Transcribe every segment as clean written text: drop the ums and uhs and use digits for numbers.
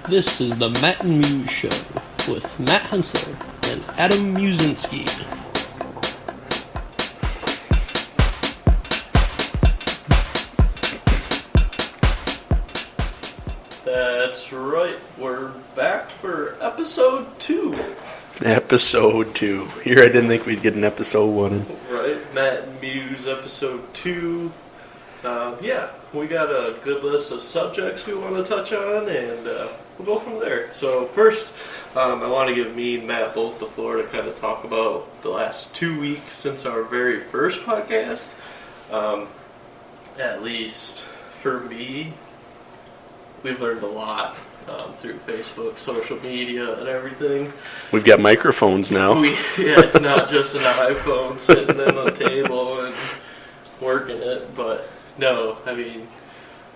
This is the Matt and Muse Show with Matt Hensler and Adam Musinski. That's right, we're back for episode 2. Episode 2. Here I didn't think we'd get an episode 1. Right, Matt and Muse episode 2. We got a good list of subjects we want to touch on, and we'll go from there. So first, I want to give me and Matt both the floor to kind of talk about the last 2 weeks since our very first podcast. At least for me, we've learned a lot through Facebook, social media, and everything. We've got microphones now. It's not just an iPhone sitting on the table and working it, but no, I mean,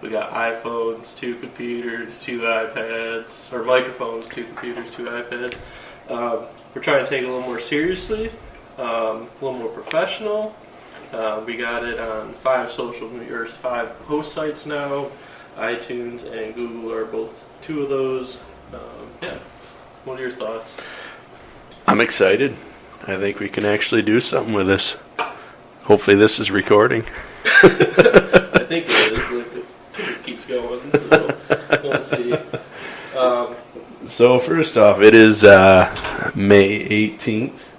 we got iPhones, 2 computers, 2 iPads, or microphones, 2 computers, 2 iPads. We're trying to take it a little more seriously, a little more professional. We got it on 5 host sites now. iTunes and Google are both 2 of those. What are your thoughts? I'm excited. I think we can actually do something with this. Hopefully this is recording. I think it is. It keeps going, so we'll see. So first off, it is May 18th.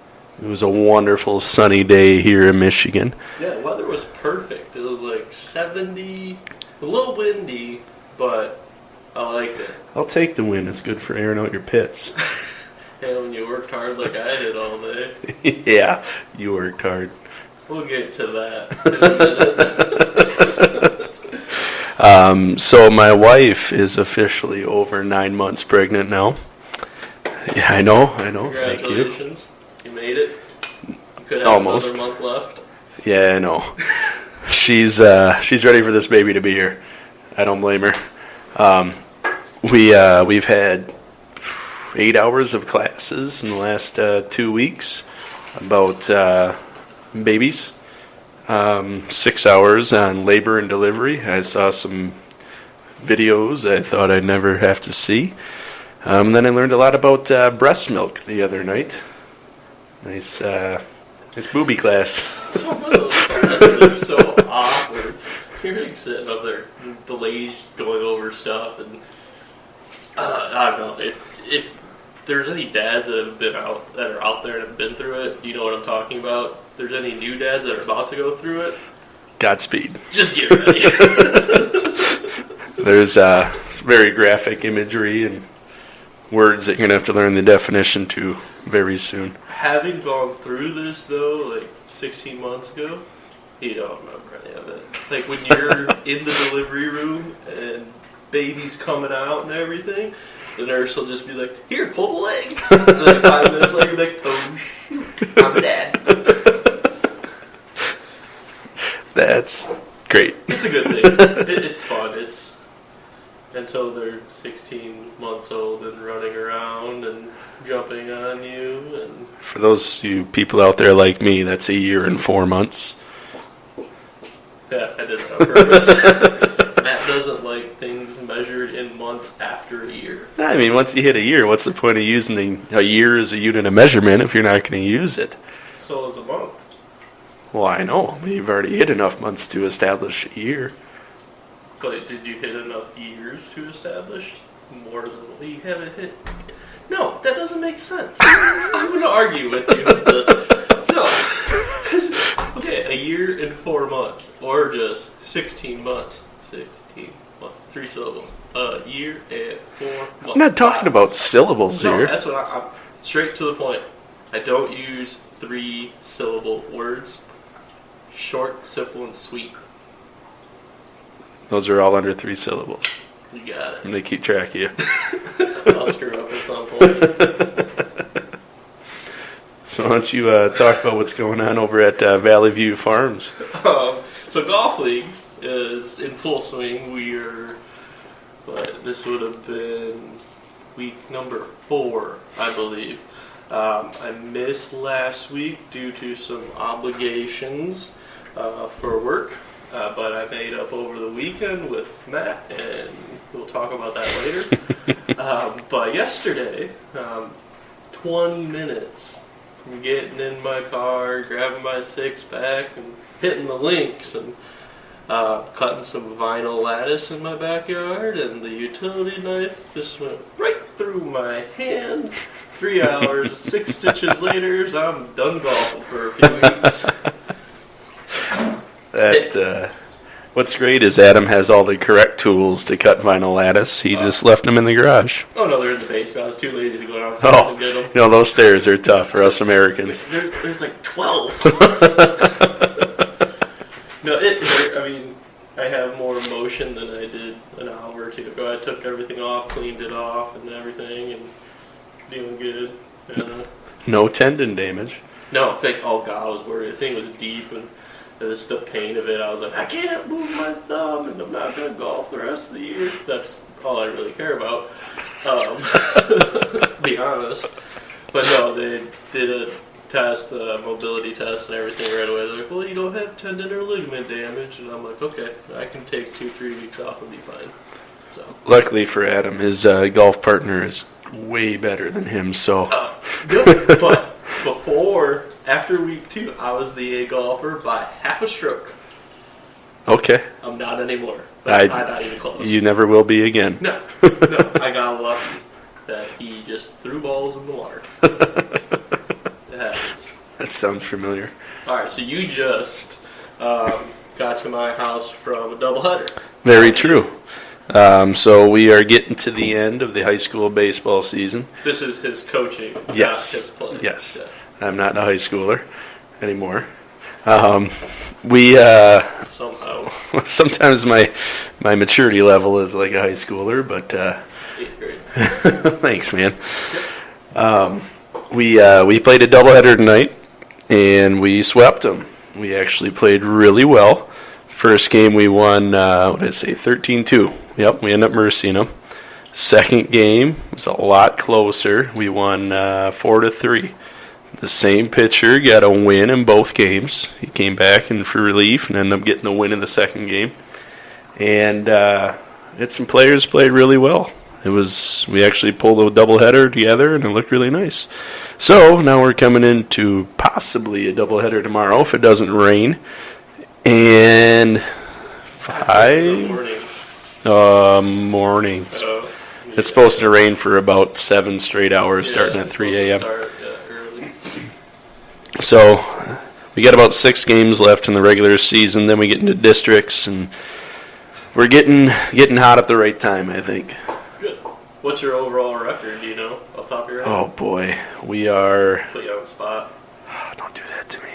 It was a wonderful sunny day here in Michigan. Yeah, the weather was perfect. It was like 70, a little windy, but I liked it. I'll take the win. It's good for airing out your pits. And when you worked hard like I did all day. Yeah, you worked hard. We'll get to that in a minute. So my wife is officially over 9 months pregnant now. Yeah, I know. Thank you. Congratulations. You made it. You could have Almost. another month left. Yeah, I know. She's ready for this baby to be here. I don't blame her. We've had 8 hours of classes in the last 2 weeks about babies. 6 hours on labor and delivery. I saw some videos I thought I'd never have to see. Then I learned a lot about breast milk the other night. Nice booby class. Some of those classes are so awkward. You're like sitting up there, the ladies going over stuff, and I don't know. If there's any dads that are out there and have been through it, you know what I'm talking about. If there's any new dads that are about to go through it, Godspeed. just get ready. There's very graphic imagery and words that you're going to have to learn the definition to very soon. Having gone through this, though, like 16 months ago, you don't remember any of it. Like when you're in the delivery room and baby's coming out and everything, the nurse will just be like, "Here, pull the leg." And like 5 minutes later, you're like, "Oh shoot, I'm a dad." That's great. It's a good thing. It's fun. It's until they're 16 months old and running around and jumping on you. And For those you people out there like me, that's a year and 4 months. yeah, I did that on purpose. Matt doesn't like things measured in months after a year. I mean, once you hit a year, what's the point of using a year as a unit of measurement if you're not going to use it? So is a month. Well, I know. You've already hit enough months to establish a year. But did you hit enough years to establish more than what you haven't hit? No, that doesn't make sense. I'm going to argue with you with this. No. 'Cause, okay, a year and 4 months. Or just 16 months. 16 months. 3 syllables. A year and 4 months. I'm not talking about syllables No, here. that's what I'm straight to the point. I don't use 3-syllable words. Short, simple, and sweet. Those are all under 3 syllables. You got it. I'm going to keep track of you. I'll screw up at some point. So why don't you talk about what's going on over at Valley View Farms? So Golf League is in full swing. This would have been week number 4, I believe. I missed last week due to some obligations for work. But I made up over the weekend with Matt, and we'll talk about that later. But yesterday, 20 minutes from getting in my car, grabbing my six-pack, and hitting the links, and cutting some vinyl lattice in my backyard, and the utility knife just went right through my hand. 3 hours, 6 stitches later, I'm done golfing for a few weeks. What's great is Adam has all the correct tools to cut vinyl lattice. He just left them in the garage. Oh, no, they're in the basement. I was too lazy to go downstairs and get them. You know, those stairs are tough for us Americans. There's like 12. No, I mean, I have more motion than I did an hour or two ago. I took everything off, cleaned it off and everything, and feeling good. No tendon damage. No, oh God, I was worried. The thing was deep, and it was the pain of it. I was like, I can't move my thumb, and I'm not going to golf the rest of the year. That's all I really care about, to be honest. But no, they did a test, mobility test and everything right away. They're like, well, you don't have tendon or ligament damage. And I'm like, okay, I can take 2-3 weeks off and be fine. So. Luckily for Adam, his golf partner is way better than him, so. Good, but after week 2, I was the A golfer by half a stroke. Okay. I'm not anymore. But I'm not even close. You never will be again. No, I got lucky that he just threw balls in the water. That sounds familiar. All right, so you just got to my house from a doubleheader. Very true. So we are getting to the end of the high school baseball season. This is his coaching, yes. not his play. Yes. Yeah. I'm not a high schooler anymore. Somehow. Sometimes my maturity level is like a high schooler, but 8th grade. thanks, man. Yep. We played a doubleheader tonight, and we swept them. We actually played really well. First game we won, 13-2. Yep, we ended up mercying them. Second game was a lot closer. We won 4-3. The same pitcher got a win in both games. He came back in for relief and ended up getting the win in the second game. And some players played really well. We actually pulled a doubleheader together, and it looked really nice. So now we're coming into possibly a doubleheader tomorrow if it doesn't rain. And 5 mornings. It's supposed to rain for about 7 straight hours, starting at 3 a.m. So we got about 6 games left in the regular season. Then we get into districts, and we're getting hot at the right time, I think. Good. What's your overall record? Do you know off the top of your head? Oh boy, we are. Put you on the spot. Don't do that to me.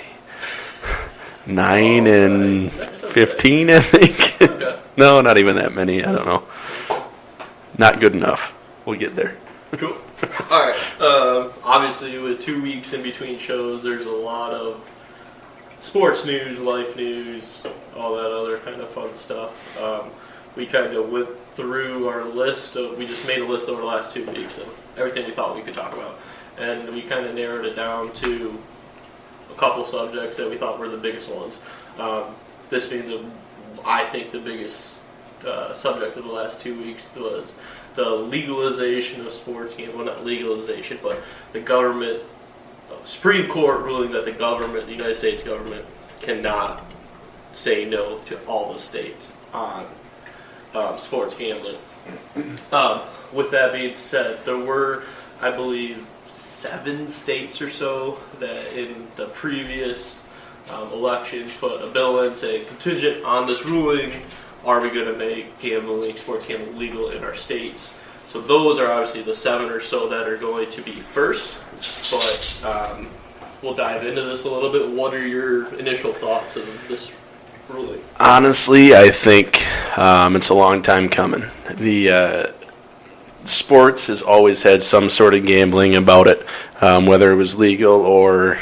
9-15, I think. Okay. No, not even that many. I don't know. Not good enough. We'll get there. Cool. All right. Obviously, with 2 weeks in between shows, there's a lot of sports news, life news, all that other kind of fun stuff. We kind of went through our list. We just made a list over the last 2 weeks of everything we thought we could talk about. And we kind of narrowed it down to a couple subjects that we thought were the biggest ones. This being I think the biggest subject of the last 2 weeks was the legalization of sports gambling. Well, not legalization, but the government, Supreme Court ruling that the United States government, cannot say no to all the states on sports gambling. With that being said, there were, I believe, 7 states or so that in the previous election put a bill in saying, contingent on this ruling, are we going to make sports gambling legal in our states? So those are obviously the 7 or so that are going to be first. But we'll dive into this a little bit. What are your initial thoughts of this ruling? Honestly, I think it's a long time coming. The sports has always had some sort of gambling about it, whether it was legal or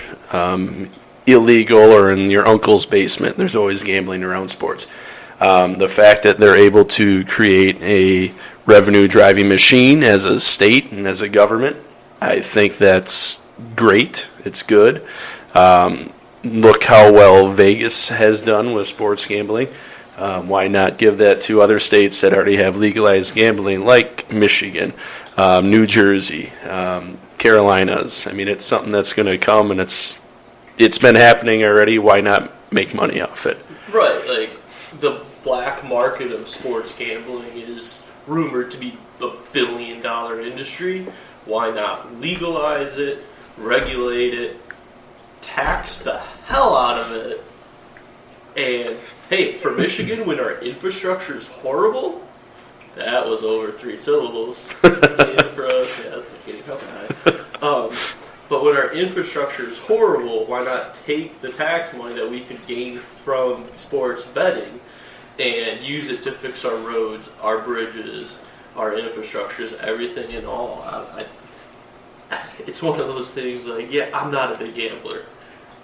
illegal or in your uncle's basement. There's always gambling around sports. The fact that they're able to create a revenue-driving machine as a state and as a government, I think that's great. It's good. Look how well Vegas has done with sports gambling. Why not give that to other states that already have legalized gambling, like Michigan, New Jersey, Carolinas? I mean, it's something that's going to come, and it's been happening already. Why not make money off it? Right, like the black market of sports gambling is rumored to be a $1 billion industry. Why not legalize it, regulate it, tax the hell out of it? And hey, for Michigan, when our infrastructure is horrible, that was over 3 syllables. For us, yeah, that's the kidding. But when our infrastructure is horrible, why not take the tax money that we could gain from sports betting and use it to fix our roads, our bridges, our infrastructures, everything and all? It's one of those things like, yeah, I'm not a big gambler,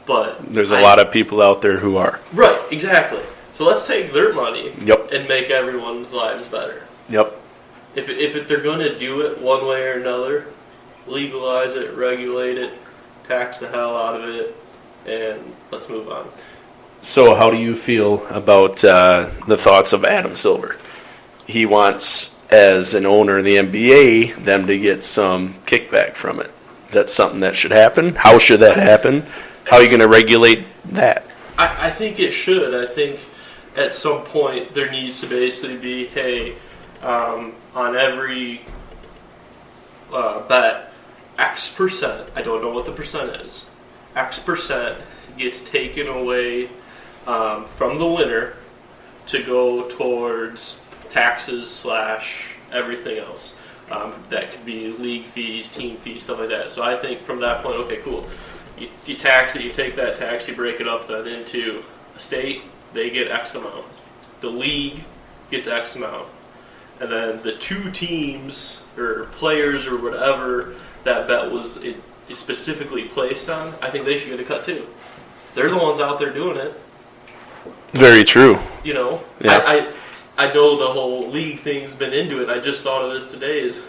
but there's a lot of people out there who are. Right, exactly. So let's take their money Yep. and make everyone's lives better. Yep. If they're going to do it one way or another, legalize it, regulate it, tax the hell out of it, and let's move on. So how do you feel about the thoughts of Adam Silver? He wants, as an owner of the NBA, them to get some kickback from it. That's something that should happen. How should that happen? How are you going to regulate that? I think it should. I think at some point there needs to basically be, hey, on every bet, X percent, I don't know what the percent is, X percent gets taken away from the winner to go towards taxes / everything else. That could be league fees, team fees, stuff like that. So I think from that point, okay, cool. You tax it, you take that tax, you break it up then into a state, they get X amount. The league gets X amount. And then the 2 teams or players or whatever that bet was specifically placed on, I think they should get a cut too. They're the ones out there doing it. Very true. You know, Yeah. I know the whole league thing's been into it. I just thought of this today is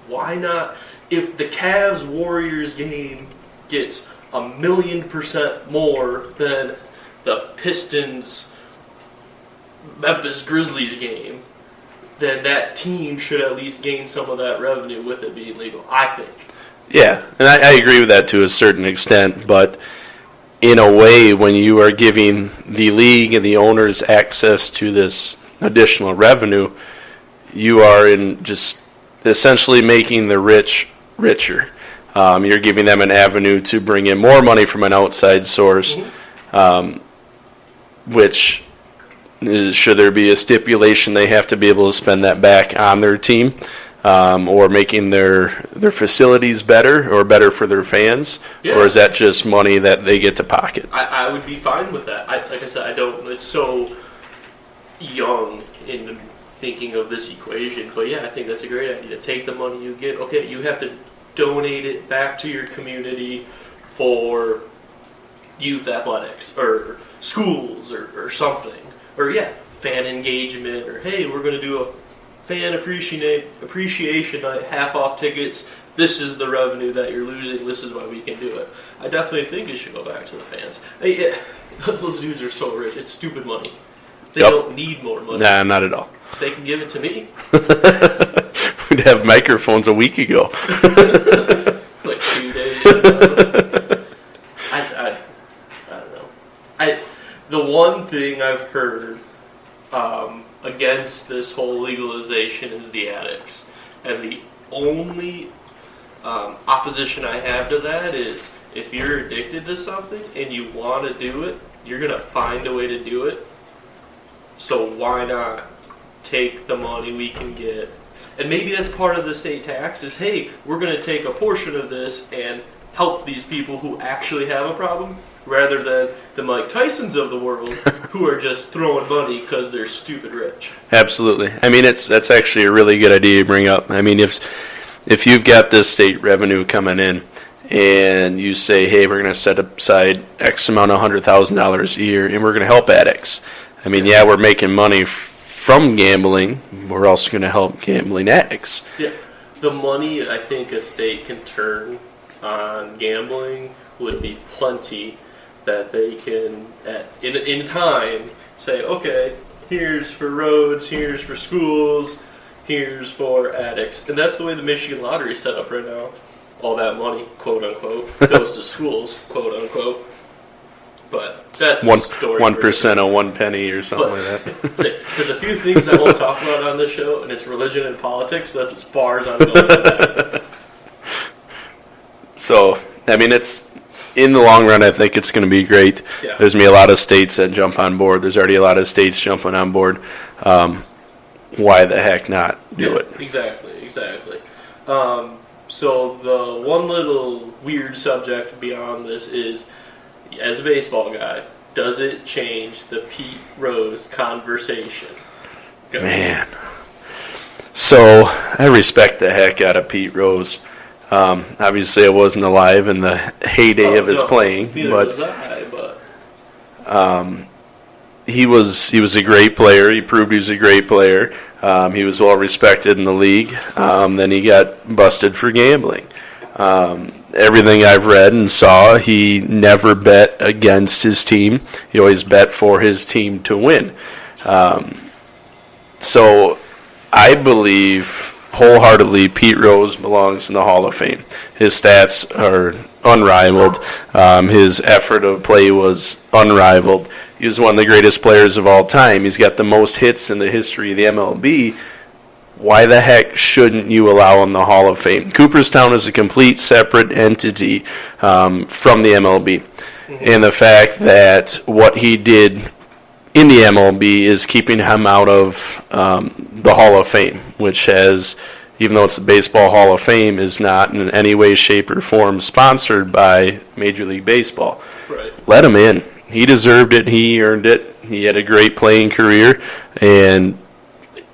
why not, if the Cavs-Warriors game gets 1,000,000% more than the Pistons-Memphis Grizzlies game, then that team should at least gain some of that revenue with it being legal, I think. Yeah, and I agree with that to a certain extent, but in a way, when you are giving the league and the owners access to this additional revenue, you are in just essentially making the rich richer. You're giving them an avenue to bring in more money from an outside source, which, should there be a stipulation, they have to be able to spend that back on their team, or making their facilities better or better for their fans, Yeah. or is that just money that they get to pocket? I would be fine with that. Like I said, it's so young in thinking of this equation, but yeah, I think that's a great idea. Take the money you get. Okay, you have to donate it back to your community for youth athletics or schools or something. Or yeah, fan engagement, or hey, we're going to do a fan appreciation night, half off tickets. This is the revenue that you're losing. This is why we can do it. I definitely think it should go back to the fans. Hey, those dudes are so rich. It's stupid money. They don't need more money. Nah, not at all. They can give it to me. We'd have microphones a week ago. Like 2 days. I don't know. The one thing I've heard against this whole legalization is the addicts. And the only opposition I have to that is if you're addicted to something and you want to do it, you're going to find a way to do it. So why not take the money we can get? And maybe that's part of the state tax is, hey, we're going to take a portion of this and help these people who actually have a problem, rather than the Mike Tysons of the world who are just throwing money because they're stupid rich. Absolutely. I mean, that's actually a really good idea to bring up. I mean, if you've got this state revenue coming in and you say, hey, we're going to set aside X amount of $100,000 a year and we're going to help addicts. I mean, yeah, we're making money from gambling. We're also going to help gambling addicts. Yeah. The money I think a state can turn on gambling would be plenty that they can, in time, say, okay, here's for roads, here's for schools, here's for addicts. And that's the way the Michigan lottery is set up right now. All that money, quote unquote, goes to schools, quote unquote. But that's a story. 1% of 1 penny or something like that. There's a few things I won't talk about on this show, and it's religion and politics, so that's as far as I'm going with that. So, I mean, it's in the long run, I think it's going to be great. Yeah. There's going to be a lot of states that jump on board. There's already a lot of states jumping on board. Why the heck not do it? Exactly. So the one little weird subject beyond this is, as a baseball guy, does it change the Pete Rose conversation? Go. Man. So, I respect the heck out of Pete Rose. Obviously, I wasn't alive in the heyday of his playing, neither but was I, he was a great player. He proved he was a great player. He was well respected in the league. Then he got busted for gambling. Everything I've read and saw, he never bet against his team. He always bet for his team to win. So I believe wholeheartedly Pete Rose belongs in the Hall of Fame. His stats are unrivaled. His effort of play was unrivaled. He was one of the greatest players of all time. He's got the most hits in the history of the MLB. Why the heck shouldn't you allow him the Hall of Fame? Cooperstown is a complete separate entity from the MLB. Mm-hmm. And the fact that what he did in the MLB is keeping him out of the Hall of Fame, which has, even though it's the Baseball Hall of Fame, is not in any way, shape, or form sponsored by Major League Baseball. Right. Let him in. He deserved it. He earned it. He had a great playing career, and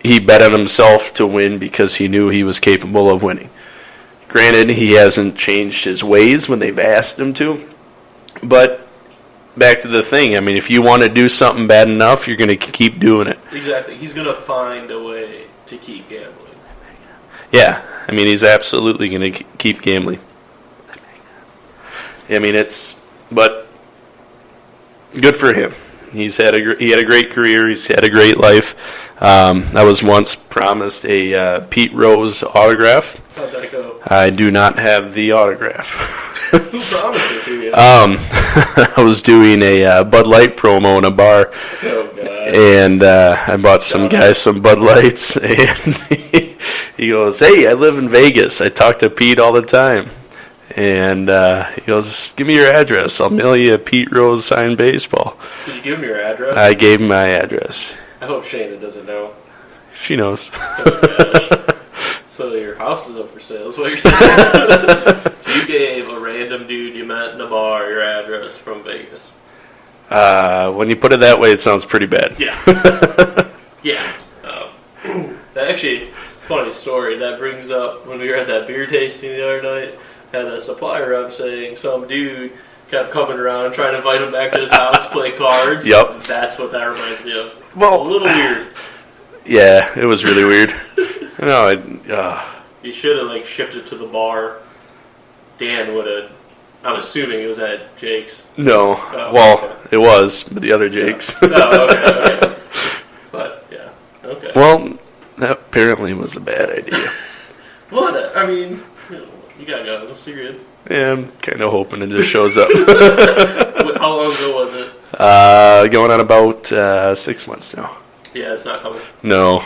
he bet on himself to win because he knew he was capable of winning. Granted, he hasn't changed his ways when they've asked him to, but back to the thing, I mean, if you want to do something bad enough, you're going to keep doing it. Exactly. He's going to find a way to keep gambling. Yeah, I mean, he's absolutely going to keep gambling. I mean, but good for him. He had a great career. He's had a great life. I was once promised a Pete Rose autograph. How'd that go? I do not have the autograph. Who promised it to you? I was doing a Bud Light promo in a bar, and I bought some guy some Bud Lights, and he goes, "Hey, I live in Vegas. I talk to Pete all the time." And he goes, "Give me your address. I'll mail you a Pete Rose signed baseball." Did you give him your address? I gave him my address. I hope Shayna doesn't know. She knows. Oh, gosh. So your house is up for sale, is what you're saying? So you gave a random dude you met in a bar your address from Vegas. When you put it that way, it sounds pretty bad. Yeah. Yeah. That actually, funny story, that brings up when we were at that beer tasting the other night, had a supplier rep saying some dude kept coming around trying to invite him back to his house to play cards. Yep. That's what that reminds me of. Well, a little weird. Yeah, it was really weird. No, You should have shipped it to the bar. Dan would have. I'm assuming it was at Jake's. No. Oh, well, okay. It was, but the other Jake's. Yeah. Oh, okay. But yeah, okay. Well, that apparently was a bad idea. Well, I mean, you got guns. You're good. Yeah, I'm kind of hoping it just shows up. How long ago was it? Going on about 6 months now. Yeah, it's not coming. No,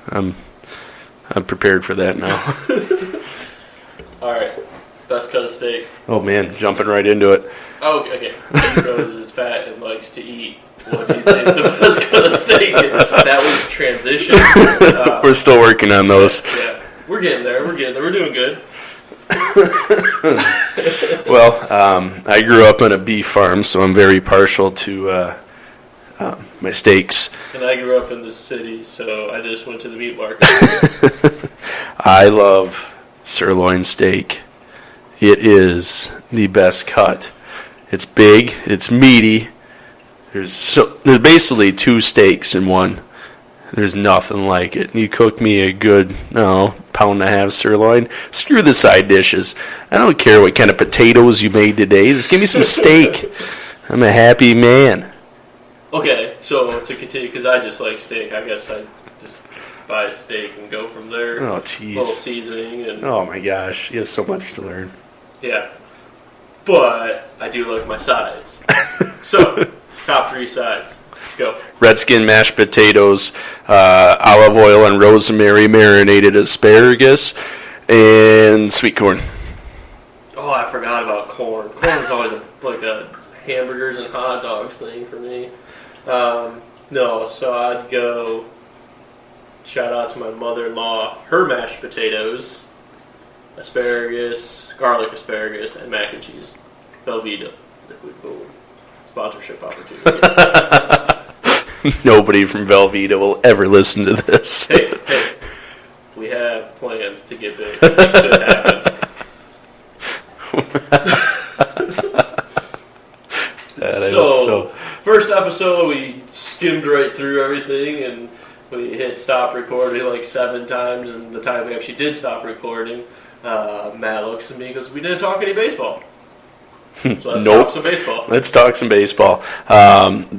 I'm prepared for that now. All right, best cut of steak. Oh man, jumping right into it. Oh, okay. He Rose is fat and likes to eat. What do you think the best cut of steak is? That was transition. We're still working on those. Yeah, we're getting there. We're doing good. Well, I grew up on a beef farm, so I'm very partial to my steaks. And I grew up in the city, so I just went to the meat market. I love sirloin steak. It is the best cut. It's big, it's meaty. There's basically two steaks in one. There's nothing like it. You cook me a good, pound and a half sirloin. Screw the side dishes. I don't care what kind of potatoes you made today. Just give me some steak. I'm a happy man. Okay, so to continue, because I just like steak, I guess I just buy a steak and go from there. Oh, Little jeez. seasoning and Oh, my gosh. You have so much to learn. yeah. But I do like my sides. So, top 3 sides. Go. Redskin mashed potatoes, olive oil and rosemary marinated asparagus, and sweet corn. Oh, I forgot about corn. Corn is always like a hamburgers and hot dogs thing for me. No, so I'd go, shout out to my mother-in-law, her mashed potatoes, asparagus, garlic asparagus, and mac and cheese. Velveeta. Liquid boom. Sponsorship opportunity. Nobody from Velveeta will ever listen to this. Hey, we have plans to get big. It could happen. So, first episode, we skimmed right through everything, and we hit stop recording like 7 times, and the time we actually did stop recording, Matt looks at me and goes, we didn't talk any baseball. So let's Nope. talk some baseball. Let's talk some baseball.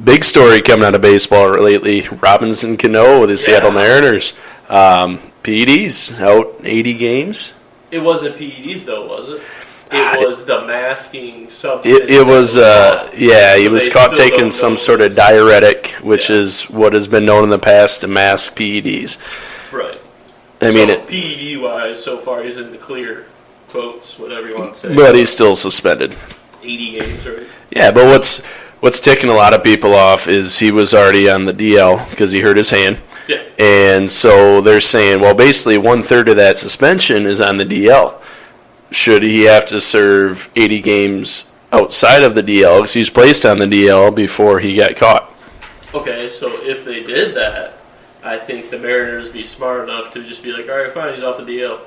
Big story coming out of baseball lately. Robinson Cano with the Seattle Mariners. PEDs out 80 games. It wasn't PEDs though, was it? It was the masking substance. It was, he was they caught still taking don't some know sort of it's- diuretic, which is what has been known in the past to mask PEDs. Right. I mean, so PED wise, so far he's in the clear. Quotes, whatever you want to say. but he's still suspended. 80 games, right? Yeah, but what's ticking a lot of people off is he was already on the DL because he hurt his hand. Yeah. And so they're saying, well, basically 1/3 of that suspension is on the DL. Should he have to serve 80 games outside of the DL because he was placed on the DL before he got caught? Okay, so if they did that, I think the Mariners would be smart enough to just be like, all right, fine, he's off the DL.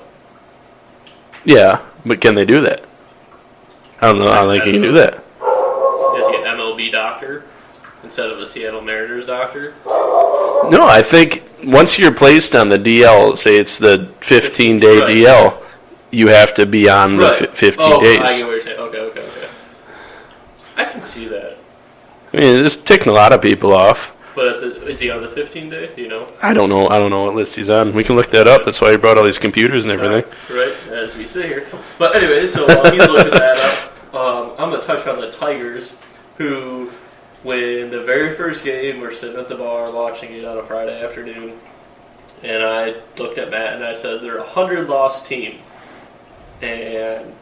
Yeah, but can they do that? I don't know. I don't think you can do that. You have to get an MLB doctor instead of a Seattle Mariners doctor. No, I think once you're placed on the DL, say it's the 15-day Right. DL, you have to be on the Right. 15 I days. get what you're saying. Okay. I can see that. I mean, it's ticking a lot of people off. But is he on the 15-day? Do you know? I don't know. I don't know what list he's on. We can look that up. That's why he brought all these computers and everything. Right, as we sit here. But anyways, so while he's looking that up, I'm going to touch on the Tigers, who, when the very first game, we're sitting at the bar watching it on a Friday afternoon, and I looked at Matt and I said, they're a 100-loss team. And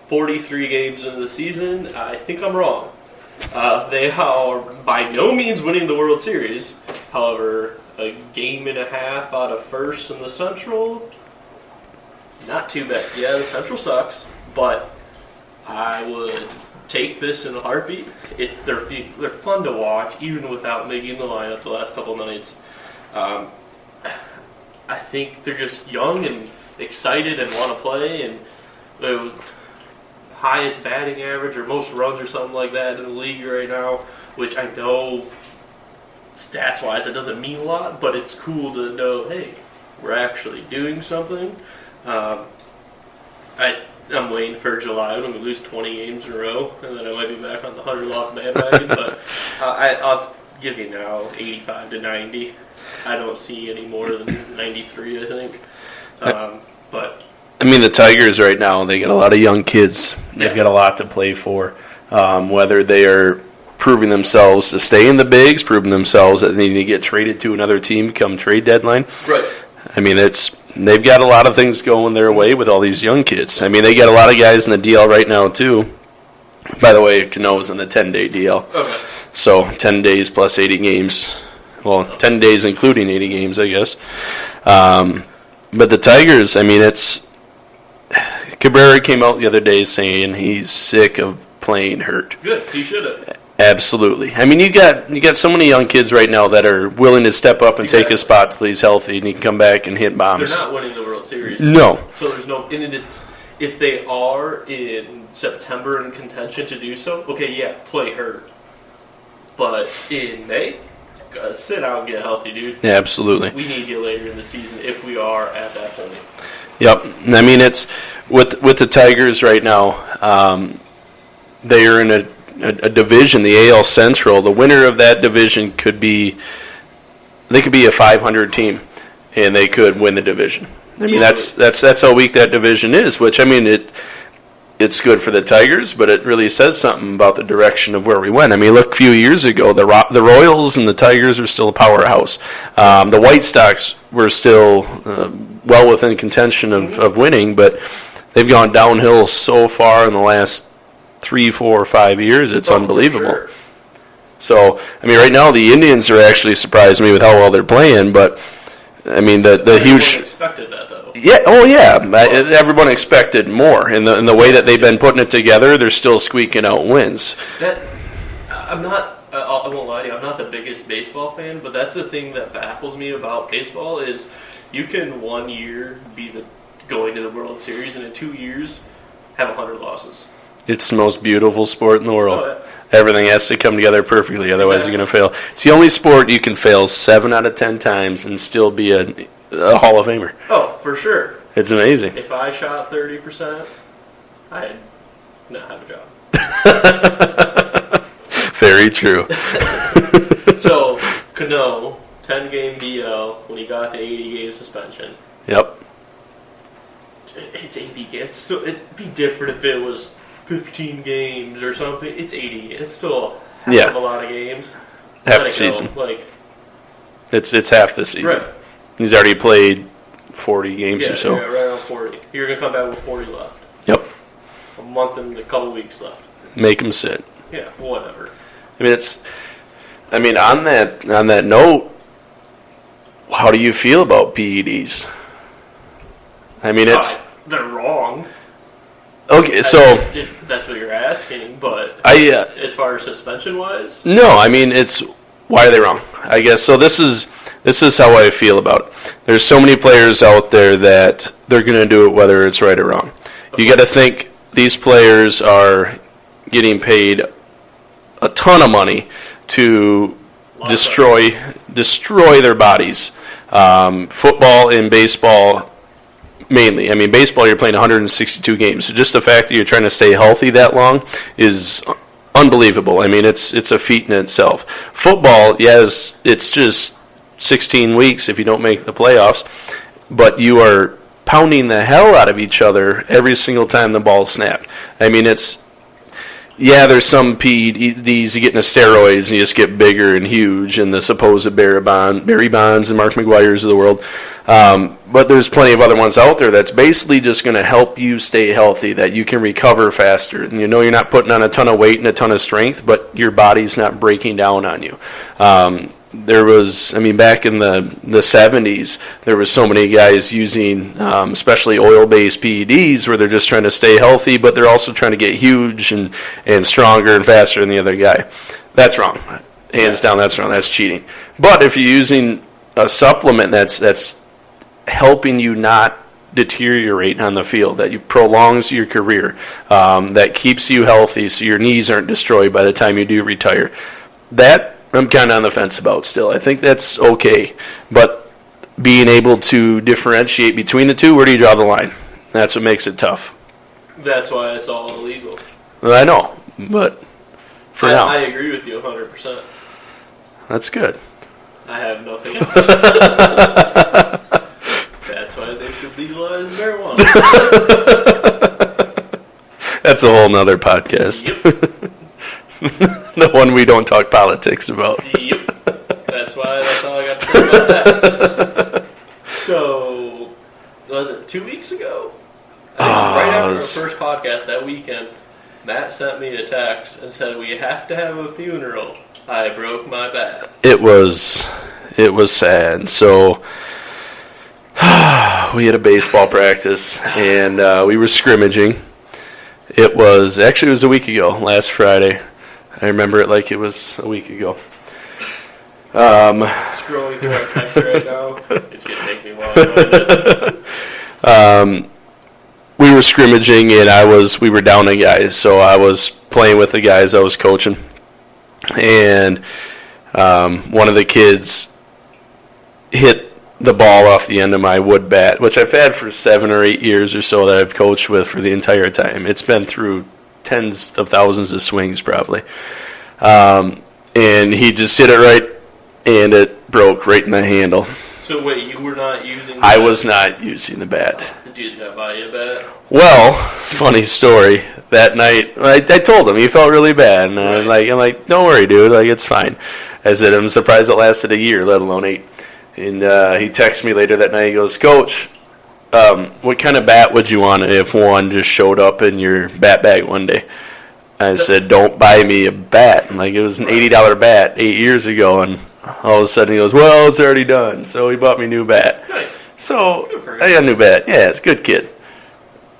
43 games into the season, I think I'm wrong. They are by no means winning the World Series. However, a game and a half out of first in the Central, not too bad. Yeah, the Central sucks, but I would take this in a heartbeat. They're fun to watch, even without Miggy in the lineup the last couple nights. I think they're just young and excited and want to play, and the highest batting average or most runs or something like that in the league right now, which I know stats-wise it doesn't mean a lot, but it's cool to know, hey, we're actually doing something. I'm waiting for July when we lose 20 games in a row, and then I might be back on the 100-loss bandwagon, but I'll give you now 85 to 90. I don't see any more than 93, I think. But I mean, the Tigers right now, they got a lot of young kids. They've got a lot to play for. Whether they are proving themselves to stay in the bigs, proving themselves that they need to get traded to another team come trade deadline. right. I mean, they've got a lot of things going their way with all these young kids. I mean, they got a lot of guys in the DL right now, too. By the way, Cano's in the 10-day DL. Okay. So 10 days plus 80 games. Well, 10 days including 80 games, I guess. But the Tigers, I mean, Cabrera came out the other day saying he's sick of playing hurt. Good. He should have. Absolutely. I mean, you got so many young kids right now that are willing to step up and take a spot till he's healthy and he can come back and hit They're bombs. not winning the World Series. No. So there's no, and it's, if they are in September in contention to do so, okay, yeah, play hurt. But in May, gotta sit out and get healthy, dude. Yeah, absolutely. We need you later in the season if we are at that point. Yep. I mean, it's with the Tigers right now. They are in a division, the AL Central. The winner of that division could be a 500 team, and they could win the division. I mean, that's how weak that division is. Which, I mean, it's good for the Tigers, but it really says something about the direction of where we went. I mean, look, a few years ago, the Royals and the Tigers were still a powerhouse. The White Sox were still well within contention of winning, but they've gone downhill so far in the last 3, 4, 5 years. It's unbelievable. Sure. So, I mean, right now the Indians are actually surprising me with how well they're playing, but I mean the huge. Expected that though. Yeah. Oh, yeah. Everyone expected more, in the way that they've been putting it together. They're still squeaking out wins. I'm not. I won't lie to you. I'm not the biggest baseball fan, but that's the thing that baffles me about baseball is you can 1 year be going to the World Series, and in 2 years have 100 losses. It's the most beautiful sport in the world. Oh, yeah. Everything has to come together perfectly, otherwise you're going to fail. It's the only sport you can fail 7 out of 10 times and still be a Hall of Famer. Oh, for sure. It's amazing. If I shot 30%, I'd not have a job. Very true. So, Cano, 10-game DL when he got the 80-game suspension. Yep. It's 80 games. It'd be different if it was 15 games or something. It's 80. It's still half of a lot of games. Half the season. Like, it's half the season. Right. He's already played 40 games or so. Yeah, right around 40. You're going to come back with 40 left. Yep. A month and a couple weeks left. Make him sit. Yeah, whatever. I mean, on that note, how do you feel about PEDs? I mean, they're wrong. Okay, so If that's what you're asking, but as far as suspension wise, no. I mean, it's why are they wrong? I guess so. This is how I feel about it. There's so many players out there that they're going to do it whether it's right or wrong. You got to think these players are getting paid a ton of money to destroy their bodies. Football and baseball. Mainly. I mean, baseball, you're playing 162 games. So just the fact that you're trying to stay healthy that long is unbelievable. I mean, it's a feat in itself. Football, yes, it's just 16 weeks if you don't make the playoffs, but you are pounding the hell out of each other every single time the ball's snapped. I mean, there's some PEDs, you get into steroids and you just get bigger and huge, and the supposed Barry Bonds and Mark McGuire's of the world. But there's plenty of other ones out there that's basically just going to help you stay healthy, that you can recover faster. And you're not putting on a ton of weight and a ton of strength, but your body's not breaking down on you. Back in the 70s, there was so many guys using, especially oil-based PEDs, where they're just trying to stay healthy, but they're also trying to get huge and stronger and faster than the other guy. That's wrong. Hands down, that's wrong. That's cheating. But if you're using a supplement that's helping you not deteriorate on the field, that prolongs your career, that keeps you healthy so your knees aren't destroyed by the time you do retire, that I'm kind of on the fence about still. I think that's okay. But being able to differentiate between the two, where do you draw the line? That's what makes it tough. That's why it's all illegal. Well, I know, but for now. I agree with you 100%. That's good. I have nothing else. That's why they should legalize marijuana. That's a whole nother podcast. Yep. The one we don't talk politics about. Yep. That's all I got to say about that. So, was it 2 weeks ago? Right after our first podcast that weekend, Matt sent me a text and said, we have to have a funeral. I broke my back. It was sad. So we had a baseball practice and we were scrimmaging. It was a week ago, last Friday. I remember it like it was a week ago. Scrolling through our text right now. It's going to take me a while to find it. We were scrimmaging and we were downing guys, so I was playing with the guys I was coaching. And one of the kids hit the ball off the end of my wood bat, which I've had for 7 or 8 years or so that I've coached with for the entire time. It's been through tens of thousands of swings probably. And he just hit it right, and it broke right in the handle. So wait, you were not using the I bat? was not using the bat. Did you just gotta buy you a bat? Well, funny story. That night, I told him he felt really bad, and I'm like, don't worry, dude. Like, it's fine. I said, I'm surprised it lasted a year, let alone 8. And he texted me later that night. He goes, Coach, what kind of bat would you want if one just showed up in your bat bag one day? I said, don't buy me a bat. Like, it was an $80 bat 8 years ago, and all of a sudden he goes, well, it's already done. So he bought me a new bat. Nice. So Good for him. I got a new bat. Yeah, it's a good kid.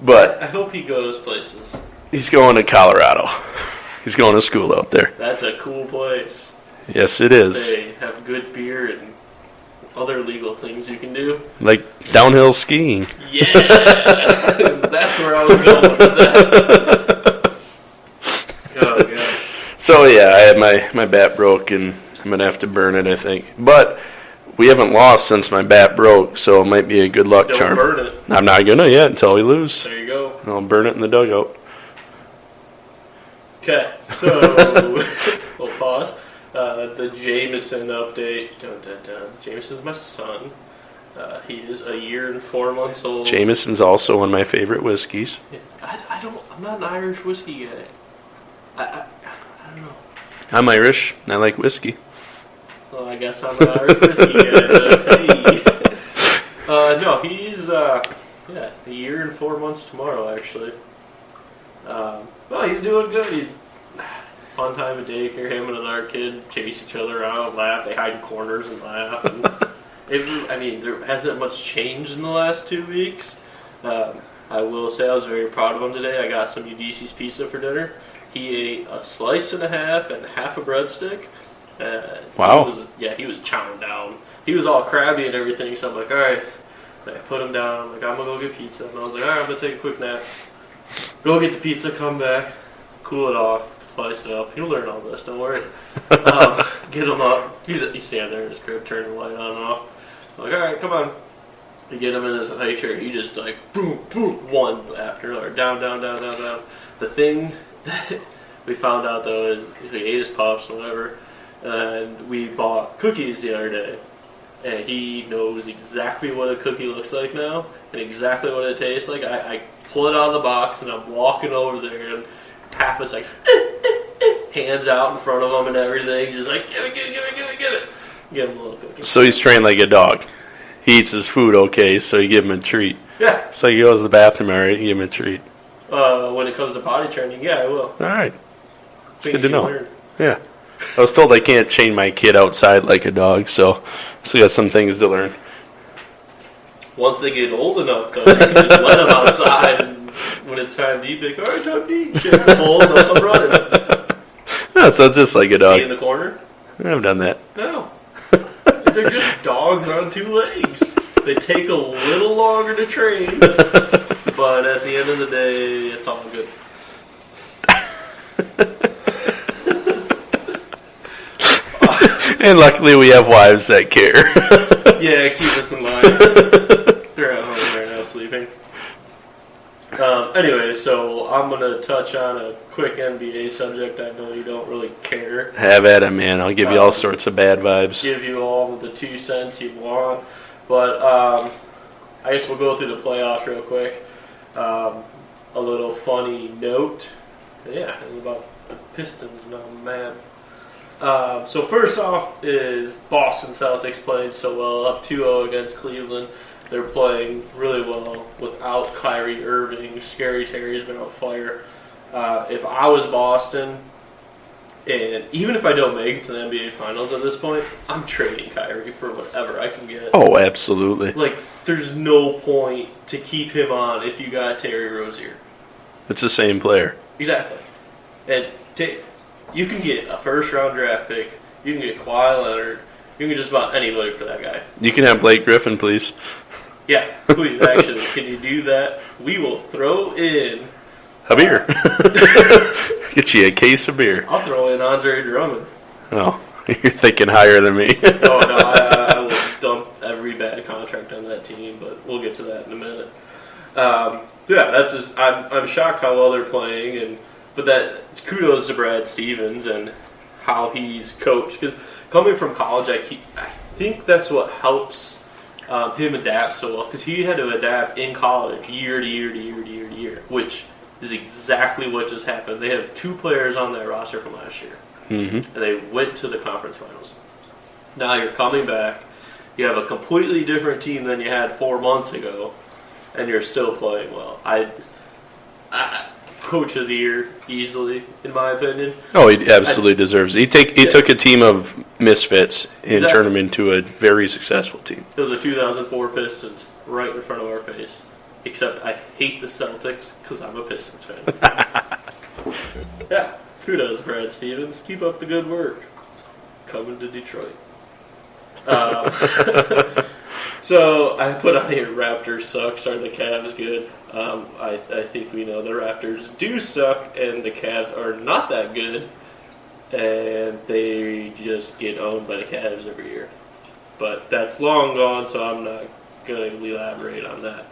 But I hope he goes places. he's going to Colorado. He's going to school out there. That's a cool place. Yes, it is. They have good beer and other legal things you can do. Like downhill skiing. Yeah! That's where I was going with that. Oh, God. So, yeah, I had my bat broke, and I'm going to have to burn it, I think. But we haven't lost since my bat broke, so it might be a good luck Don't charm. burn it. I'm not going to yet until we lose. There you go. I'll burn it in the dugout. Okay, so we'll pause. The Jameson update. Dun, dun, dun. Jameson's my son. He is a year and 4 months old. Jameson's also one of my favorite whiskeys. I'm not an Irish whiskey guy. I don't know. I'm Irish. I like whiskey. Well, I guess I'm an Irish whiskey guy. Hey. No, he's a year and 4 months tomorrow, actually. Well, he's doing good. He's fun time of day. Hear him and another kid chase each other out, laugh. They hide in corners and laugh. And there hasn't much changed in the last 2 weeks. I will say I was very proud of him today. I got some Udisi's pizza for dinner. He ate a slice and a half and half a breadstick. Wow. He was chowing down. He was all crabby and everything, so I'm like, all right. And I put him down. I'm like, I'm going to go get pizza. And I was like, all right, I'm going to take a quick nap. Go get the pizza, come back, cool it off, slice it up. He'll learn all this, don't worry. Get him up. He's standing there in his crib, turning the light on and off. I'm like, all right, come on. You get him in his high chair. He just like, boom, boom, one after another. Down, down, down, down, down. The thing that we found out, though, is he ate his puffs and whatever. And we bought cookies the other day. And he knows exactly what a cookie looks like now and exactly what it tastes like. I pull it out of the box, and I'm walking over there, and half is like, hands out in front of him and everything, just like, give it. Give him a little cookie. So he's trained like a dog. He eats his food okay, so you give him a treat. Yeah. So he goes to the bathroom, all right, you give him a treat. When it comes to potty training, yeah, I will. All right. It's Things good to you know. learn. Yeah. I was told I can't chain my kid outside like a dog, so I still got some things to learn. Once they get old enough, though, you can just let them outside, and when it's time to eat, they go, all right, time to eat. Shake the bowl, and they'll come running. Yeah, so just like a dog. Be in the corner? I've done that. No. They're just dogs on 2 legs. They take a little longer to train, but at the end of the day, it's all good. And luckily we have wives that care. Yeah, keep us in line. They're at home right now sleeping. Anyway, so I'm going to touch on a quick NBA subject. I know you don't really care. Have at it, man. I'll give you all sorts of bad vibes. Give you all the 2 cents you want. But I guess we'll go through the playoffs real quick. A little funny note. Yeah, it was about the Pistons. No, man. So first off is Boston Celtics playing so well, up 2-0 against Cleveland. They're playing really well without Kyrie Irving. Scary Terry's been on fire. If I was Boston, and even if I don't make it to the NBA Finals at this point, I'm trading Kyrie for whatever I can get. Oh, absolutely. Like, there's no point to keep him on if you got Terry Rozier. It's the same player. Exactly. And you can get a first-round draft pick. You can get Kawhi Leonard. You can get just about anybody for that guy. You can have Blake Griffin, please. Yeah, please, actually. Can you do that? We will throw in... A beer. Get you a case of beer. I'll throw in Andre Drummond. Oh, you're thinking higher than me. No, I will dump every bad contract on that team, but we'll get to that in a minute. Yeah, that's just... I'm shocked how well they're playing, and But that kudos to Brad Stevens and how he's coached. Because coming from college, I think that's what helps him adapt so well. Because he had to adapt in college year to year to year to year to year, which is exactly what just happened. They have 2 players on that roster from last year. Mm-hmm. And they went to the conference finals. Now you're coming back. You have a completely different team than you had 4 months ago, and you're still playing well. I Coach of the Year, easily, in my opinion. Oh, he absolutely deserves it. He took a team of misfits and turned them into a very successful team. It was the 2004 Pistons right in front of our face. Except I hate the Celtics because I'm a Pistons fan. Yeah, kudos, Brad Stevens. Keep up the good work. Coming to Detroit. So I put on here Raptors suck, are the Cavs good? I think we know the Raptors do suck and the Cavs are not that good, and they just get owned by the Cavs every year. But that's long gone, so I'm not going to elaborate on that.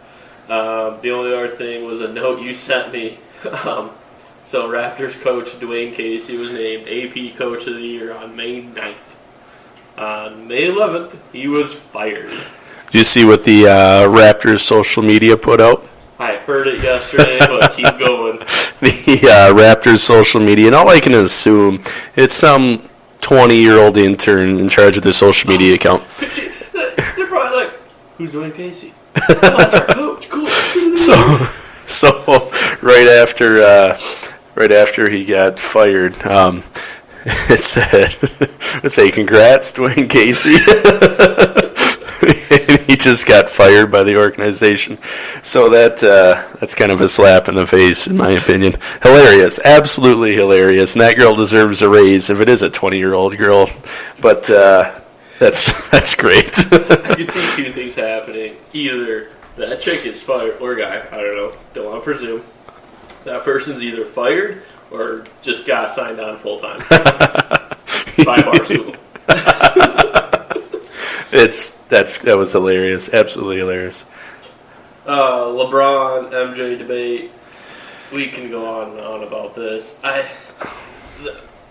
The only other thing was a note you sent me. So Raptors coach Dwayne Casey was named AP Coach of the Year on May 9th. On May 11th, he was fired. Did you see what the Raptors social media put out? I heard it yesterday, but keep going. The Raptors social media, and all I can assume, it's some 20-year-old intern in charge of their social media account. They're probably like, who's Dwayne Casey? Oh, that's our coach. Cool. So right after he got fired, it said, congrats, Dwayne Casey. He just got fired by the organization. So that's kind of a slap in the face, in my opinion. Hilarious. Absolutely hilarious. And that girl deserves a raise if it is a 20-year-old girl. But that's great. I could see 2 things happening. Either that chick is fired, or guy, I don't know, don't want to presume. That person's either fired or just got signed on full-time by Barstool. That was hilarious. Absolutely hilarious. LeBron, MJ debate. We can go on and on about this. I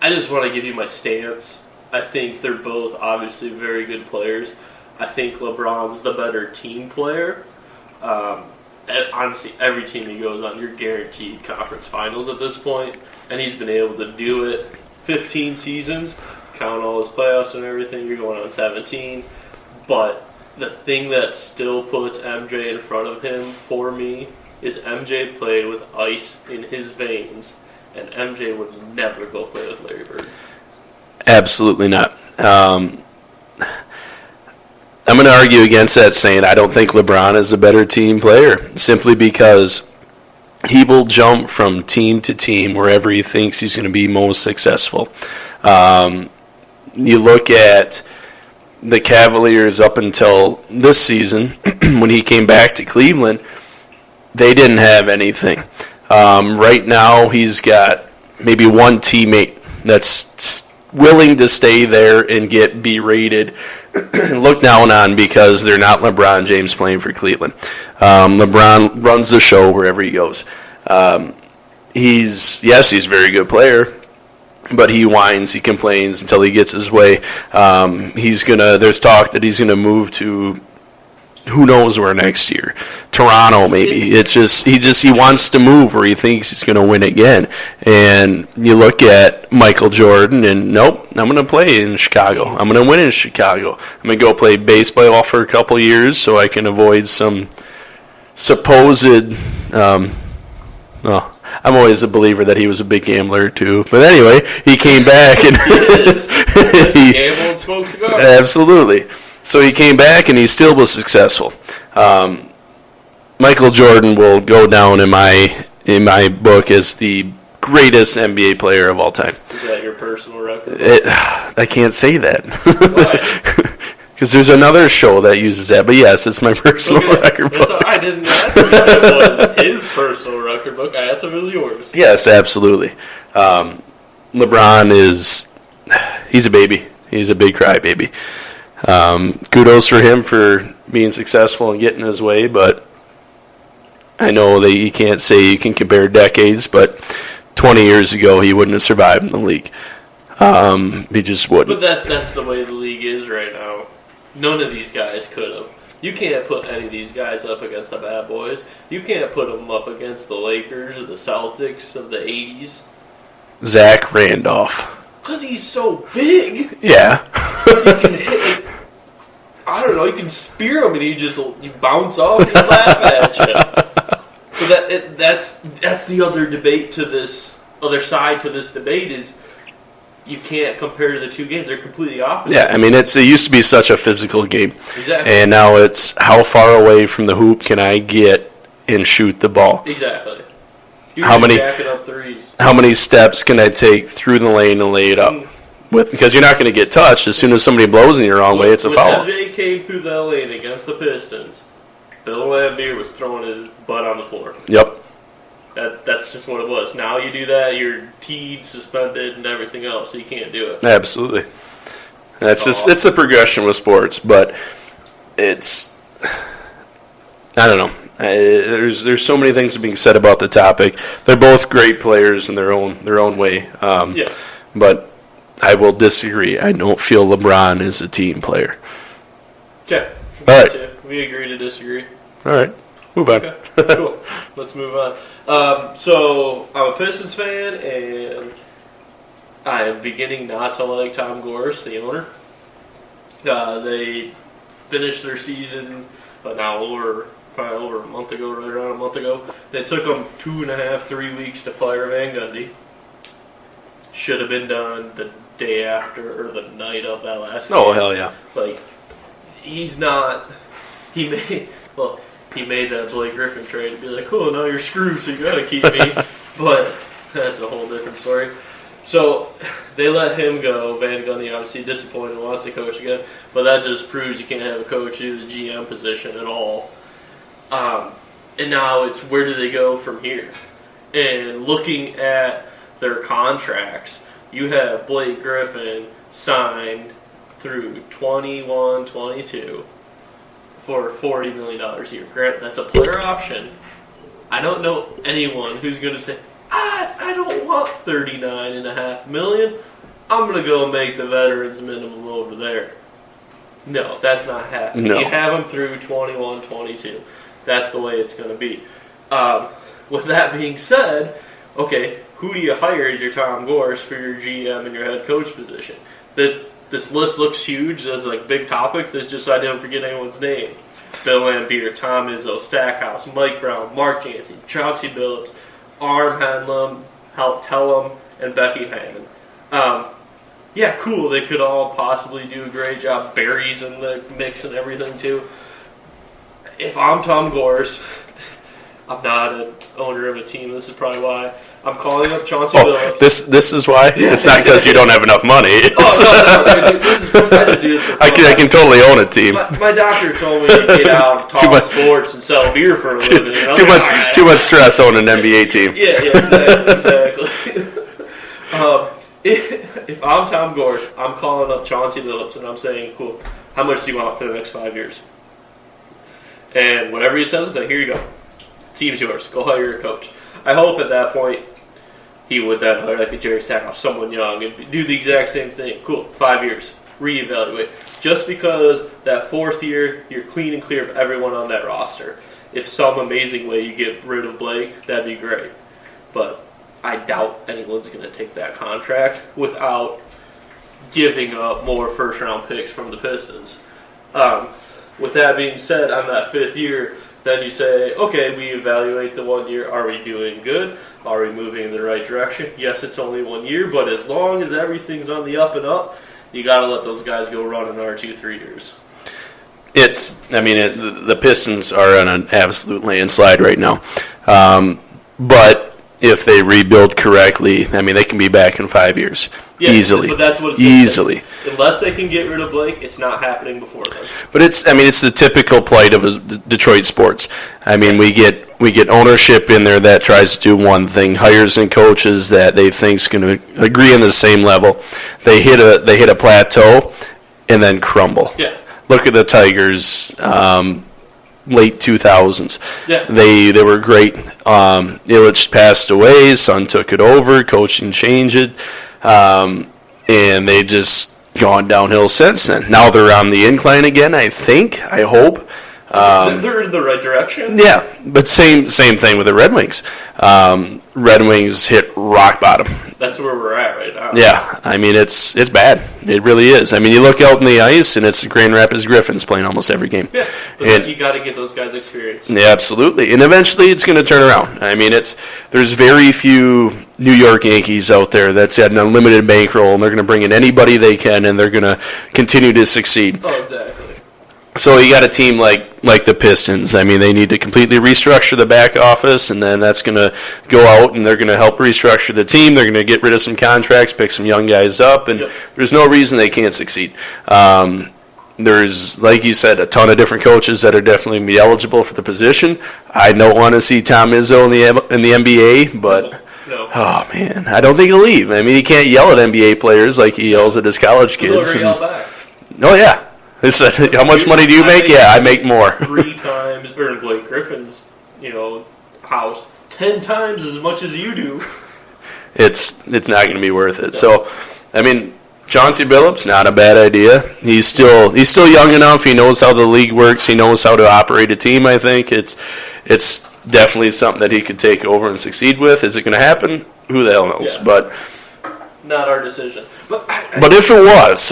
just want to give you my stance. I think they're both obviously very good players. I think LeBron's the better team player. And honestly, every team he goes on, you're guaranteed conference finals at this point, and he's been able to do it. 15 seasons, count all his playoffs and everything, you're going on 17. But the thing that still puts MJ in front of him for me is MJ played with ice in his veins, and MJ would never go play with Larry Bird. Absolutely not. I'm going to argue against that, saying I don't think LeBron is a better team player, simply because he will jump from team to team wherever he thinks he's going to be most successful. You look at the Cavaliers up until this season, when he came back to Cleveland, they didn't have anything. Right now, he's got maybe one teammate that's willing to stay there and get berated and looked down on because they're not LeBron James playing for Cleveland. LeBron runs the show wherever he goes. He's a very good player, but he whines, he complains until he gets his way. There's talk that he's gonna move to who knows where next year. Toronto, maybe. He wants to move where he thinks he's going to win again. And you look at Michael Jordan, and nope, I'm going to play in Chicago. I'm going to win in Chicago. I'm going to go play baseball for a couple years so I can avoid some supposed. I'm always a believer that he was a big gambler too. But anyway, he came back and he gambled and smoked cigars. Absolutely. So he came back, and he still was successful. Michael Jordan will go down in my book as the greatest NBA player of all time. Is that your personal record? I can't say that. Why? Because there's another show that uses that. But yes, it's my personal record book. I didn't ask if it was his personal record book. I asked if it was yours. Yes, absolutely. LeBron he's a baby. He's a big crybaby. Kudos for him for being successful and getting his way, but I know that you can't say you can compare decades, but 20 years ago, he wouldn't have survived in the league. He just wouldn't. But that's the way the league is right now. None of these guys could have. You can't put any of these guys up against the bad boys. You can't put them up against the Lakers or the Celtics of the 80s. Zach Randolph. Because he's so big. Yeah. You can hit, I don't know, you can spear him and you bounce off and he laugh at you. But that's the other debate to this, other side to this debate is you can't compare the two games. They're completely opposite. Yeah, I mean, it used to be such a physical game. Exactly. And now it's how far away from the hoop can I get and shoot the ball. Exactly. How many jacking up threes. How many steps can I take through the lane and lay it up? Because you're not going to get touched. As soon as somebody blows in your wrong way, it's a foul. When MJ came through that lane against the Pistons, Bill Laimbeer was throwing his butt on the floor. Yep. That's just what it was. Now you do that, you're teed, suspended, and everything else, so you can't do it. Absolutely. It's a progression with sports, but it's, I don't know. There's so many things being said about the topic. They're both great players in their own way. Yeah. But I will disagree. I don't feel LeBron is a team player. Okay. All right. We agree to disagree. All right. Move on. Okay. Cool. Let's move on. So I'm a Pistons fan, and I am beginning not to like Tom Gores, the owner. They finished their season now probably over a month ago, right around a month ago. It took them 2.5, 3 weeks to fire Van Gundy. Should have been done the day after or the night of that last game. Oh, hell yeah. Like, he's not. He made that Blake Griffin trade to be like, cool, now you're screwed, so you gotta keep me. But that's a whole different story. So they let him go. Van Gundy obviously disappointed, wants to coach again, but that just proves you can't have a coach do the GM position at all. And now it's where do they go from here? And looking at their contracts, you have Blake Griffin signed through 21-22 for $40 million a year. Granted, that's a player option. I don't know anyone who's going to say, I don't want $39.5 million. I'm going to go make the veterans minimum over there. No, that's not happening. No. You have them through 21-22. That's the way it's going to be. With that being said, okay, who do you hire as your Tom Gores for your GM and your head coach position? This list looks huge. There's like big topics. There's just I didn't forget anyone's name. Bill Laimbeer, Tom Izzo, Stackhouse, Mike Brown, Mark Jansen, Chauncey Billups, Arm Handlum, Tellum, and Becky Hammond. Yeah, cool. They could all possibly do a great job. Barry's in the mix and everything too. If I'm Tom Gores, I'm not an owner of a team. This is probably why I'm calling up Chauncey Billups. This is why? It's not because you don't have enough money. No. I just do this for fun. I can totally own a team. My doctor told me to get out, talk sports, and sell beer for a living. Too much stress owning an NBA team. Yeah, exactly. If I'm Tom Gores, I'm calling up Chauncey Billups and I'm saying, cool, how much do you want for the next 5 years? And whatever he says, I say, here you go. Team's yours. Go hire your coach. I hope at that point he would then hire like a Jerry Stackhouse, someone young, and do the exact same thing. Cool, 5 years. Reevaluate. Just because that fourth year, you're clean and clear of everyone on that roster. If some amazing way you get rid of Blake, that'd be great. But I doubt anyone's going to take that contract without giving up more first-round picks from the Pistons. With that being said, on that fifth year, then you say, okay, we evaluate the 1 year. Are we doing good? Are we moving in the right direction? Yes, it's only 1 year, but as long as everything's on the up and up, you got to let those guys go run another 2-3 years. The Pistons are on an absolute landslide right now. But if they rebuild correctly, they can be back in 5 years. Yeah, easily. But that's what it's easily. Unless they can get rid of Blake, it's not happening before then. But it's the typical plight of Detroit sports. We get ownership in there that tries to do one thing, hires and coaches that they think is going to agree on the same level. They hit a plateau and then crumble. Yeah. Look at the Tigers. late 2000s. Yeah. They were great. Illich passed away. His son took it over. Coaching changed it. And they just gone downhill since then. Now they're on the incline again, I think. I hope. They're in the right direction. Yeah, but same thing with the Red Wings. Red Wings hit rock bottom. That's where we're at right now. Yeah, I mean, it's bad. It really is. I mean, you look out on the ice, and it's the Grand Rapids Griffins playing almost every game. Yeah, but you got to get those guys experience. Yeah, absolutely. And eventually it's going to turn around. I mean, there's very few New York Yankees out there that's at an unlimited bankroll, and they're going to bring in anybody they can, and they're going to continue to succeed. Oh, exactly. So you got a team like the Pistons. I mean, they need to completely restructure the back office, and then that's going to go out, and they're going to help restructure the team. They're going to get rid of some contracts, pick some young guys up, and there's no reason they can't succeed. There's, like you said, a ton of different coaches that are definitely going to be eligible for the position. I don't want to see Tom Izzo in the NBA, but No. oh man, I don't think he'll leave. I mean, he can't yell at NBA players like he yells at his college kids. Yell back. Oh yeah. They said, how much money do you make? Yeah, I make more. 3 times, or in Blake Griffin's, house, 10 times as much as you do. It's not going to be worth it. So, I mean, Chauncey Billups, not a bad idea. He's still young enough. He knows how the league works. He knows how to operate a team. I think it's definitely something that he could take over and succeed with. Is it going to happen? Who the hell knows? Yeah. But not our decision. But if it was,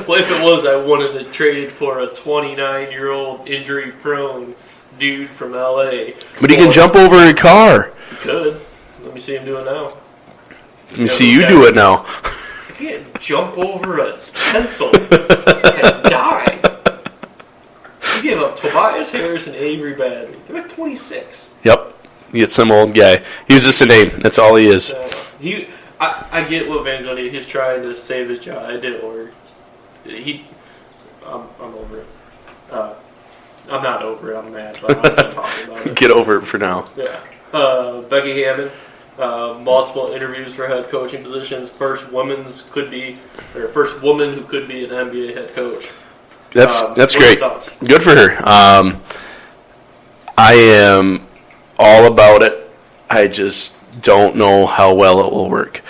well, if it was, I wanted to trade it for a 29-year-old injury-prone dude from LA. But he can jump over a car. He could. Let me see him do it now. Let me see you do it now. I can't jump over a pencil and die. You gave up Tobias Harris and Avery Badley. They're at 26. Yep. You get some old guy. He's just a name. That's all he is. I get what Van Gundy, he's trying to save his job. It didn't work. I'm over it. I'm not over it. I'm mad, but I'm not talking about it. Get over it for now. Yeah. Becky Hammond, multiple interviews for head coaching positions. First woman who could be an NBA head coach. That's great. Good for her. I am all about it. I just don't know how well it will work.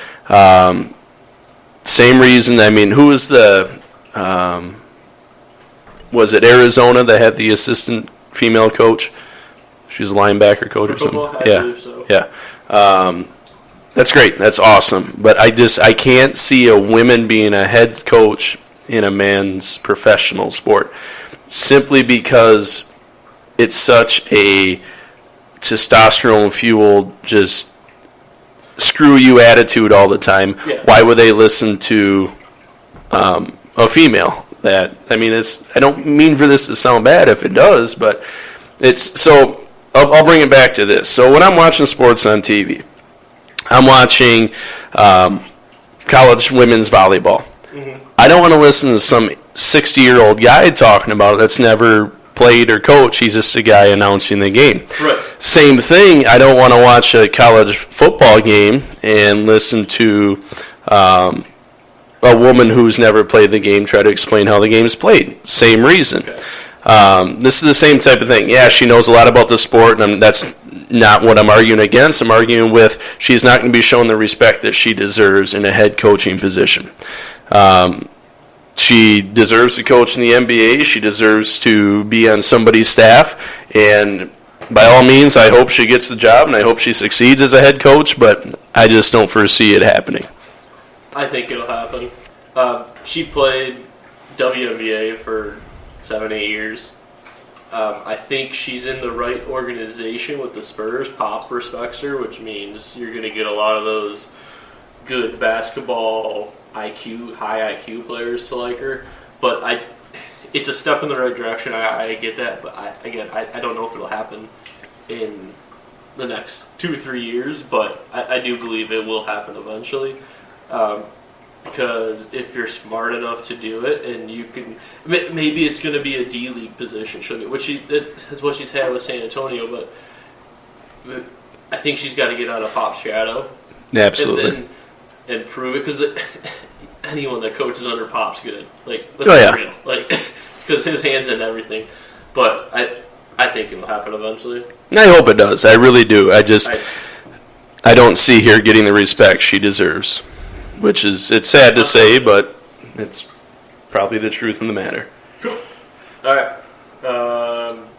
Same reason. I mean, who was the? Was it Arizona that had the assistant female coach? She was a linebacker coach or something. Yeah. That's great. That's awesome. But I can't see a woman being a head coach in a man's professional sport, simply because it's such a testosterone-fueled, just screw you attitude all the time. Yeah. Why would they listen to a female? I don't mean for this to sound bad if it does, but it's so. I'll bring it back to this. So when I'm watching sports on TV, I'm watching college women's volleyball. Mm-hmm. I don't want to listen to some 60-year-old guy talking about it that's never played or coached. He's just a guy announcing the game. Right. Same thing. I don't want to watch a college football game and listen to a woman who's never played the game try to explain how the game is played. Same reason. Okay. This is the same type of thing. Yeah, she knows a lot about the sport, and that's not what I'm arguing against. I'm arguing with she's not going to be shown the respect that she deserves in a head coaching position. She deserves to coach in the NBA. She deserves to be on somebody's staff. And by all means, I hope she gets the job, and I hope she succeeds as a head coach, but I just don't foresee it happening. I think it'll happen. She played WNBA for 7-8 years. I think she's in the right organization with the Spurs. Pop respects her, which means you're going to get a lot of those good basketball high IQ players to like her. But it's a step in the right direction. I get that, but I don't know if it'll happen in the next 2 or 3 years. But I do believe it will happen eventually. Because if you're smart enough to do it, and you can, maybe it's going to be a D-League position, she'll get, that's what she's had with San Antonio, but I think she's got to get out of Pop's shadow. Absolutely. And prove it, because anyone that coaches under Pop's good. Like, let's be real. Like, because his hand's in everything. but I think it'll happen eventually. I hope it does. I really do. I don't see her getting the respect she deserves, which is, it's sad to say, but it's probably the truth in the matter. Cool. All right.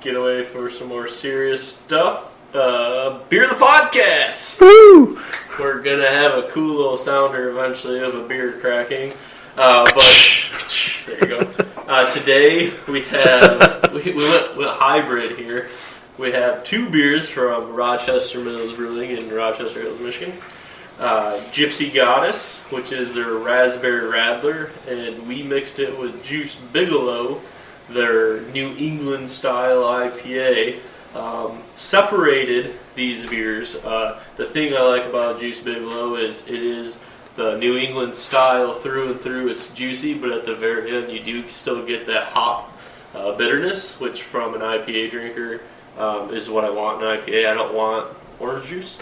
Get away for some more serious stuff. Beer the podcast. Woo! We're gonna have a cool little sounder eventually of a beer cracking. But there you go. Today we have we went hybrid here. We have 2 beers from Rochester Mills Brewing in Rochester Hills, Michigan. Gypsy Goddess, which is their Raspberry Radler, and we mixed it with Juice Bigelow, their New England style IPA. Separated these beers. The thing I like about Juice Bigelow is it is the New England style through and through. It's juicy, but at the very end you do still get that hop bitterness, which from an IPA drinker is what I want in an IPA. I don't want orange juice.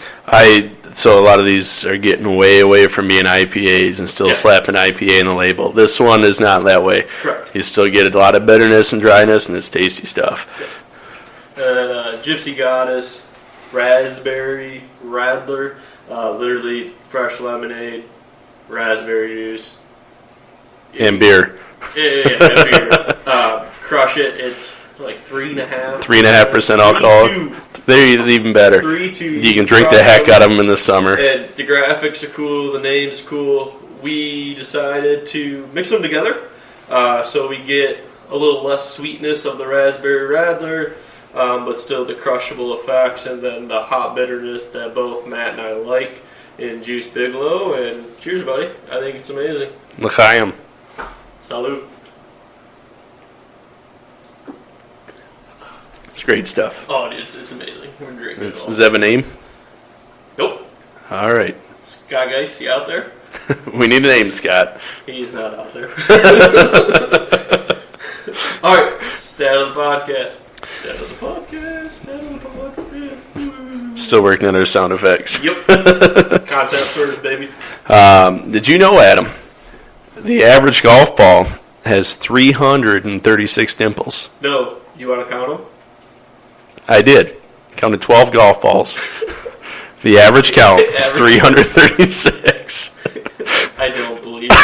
So a lot of these are getting way away from being IPAs and still slapping IPA in the label. This one is not that way. Correct. You still get a lot of bitterness and dryness, and it's tasty stuff. And Gypsy Goddess, Raspberry Radler, literally fresh lemonade, raspberry juice, And beer. Yeah, beer. Crush it. It's like 3.5%. 3.5% alcohol. They're even better. 3.2. You can drink the heck out of them in the summer. And the graphics are cool. The name's cool. We decided to mix them together, so we get a little less sweetness of the Raspberry Radler, but still the crushable effects, and then the hot bitterness that both Matt and I like in Juice Bigelow. And cheers, buddy. I think it's amazing. L'chaim. Salute. It's great stuff. Oh, dude, it's amazing. We're drinking it all. Does that have a name? Nope. All right. Scott Geist, you out there? We need a name, Scott. He's not out there. All right, stat of the podcast. Stat of the podcast. Stat of the podcast. Still working on our sound effects. Yep. Content first, baby. Did you know, Adam, the average golf ball has 336 dimples? No, you want to count them? I did. Counted 12 golf balls. The average count is 336. I don't believe it.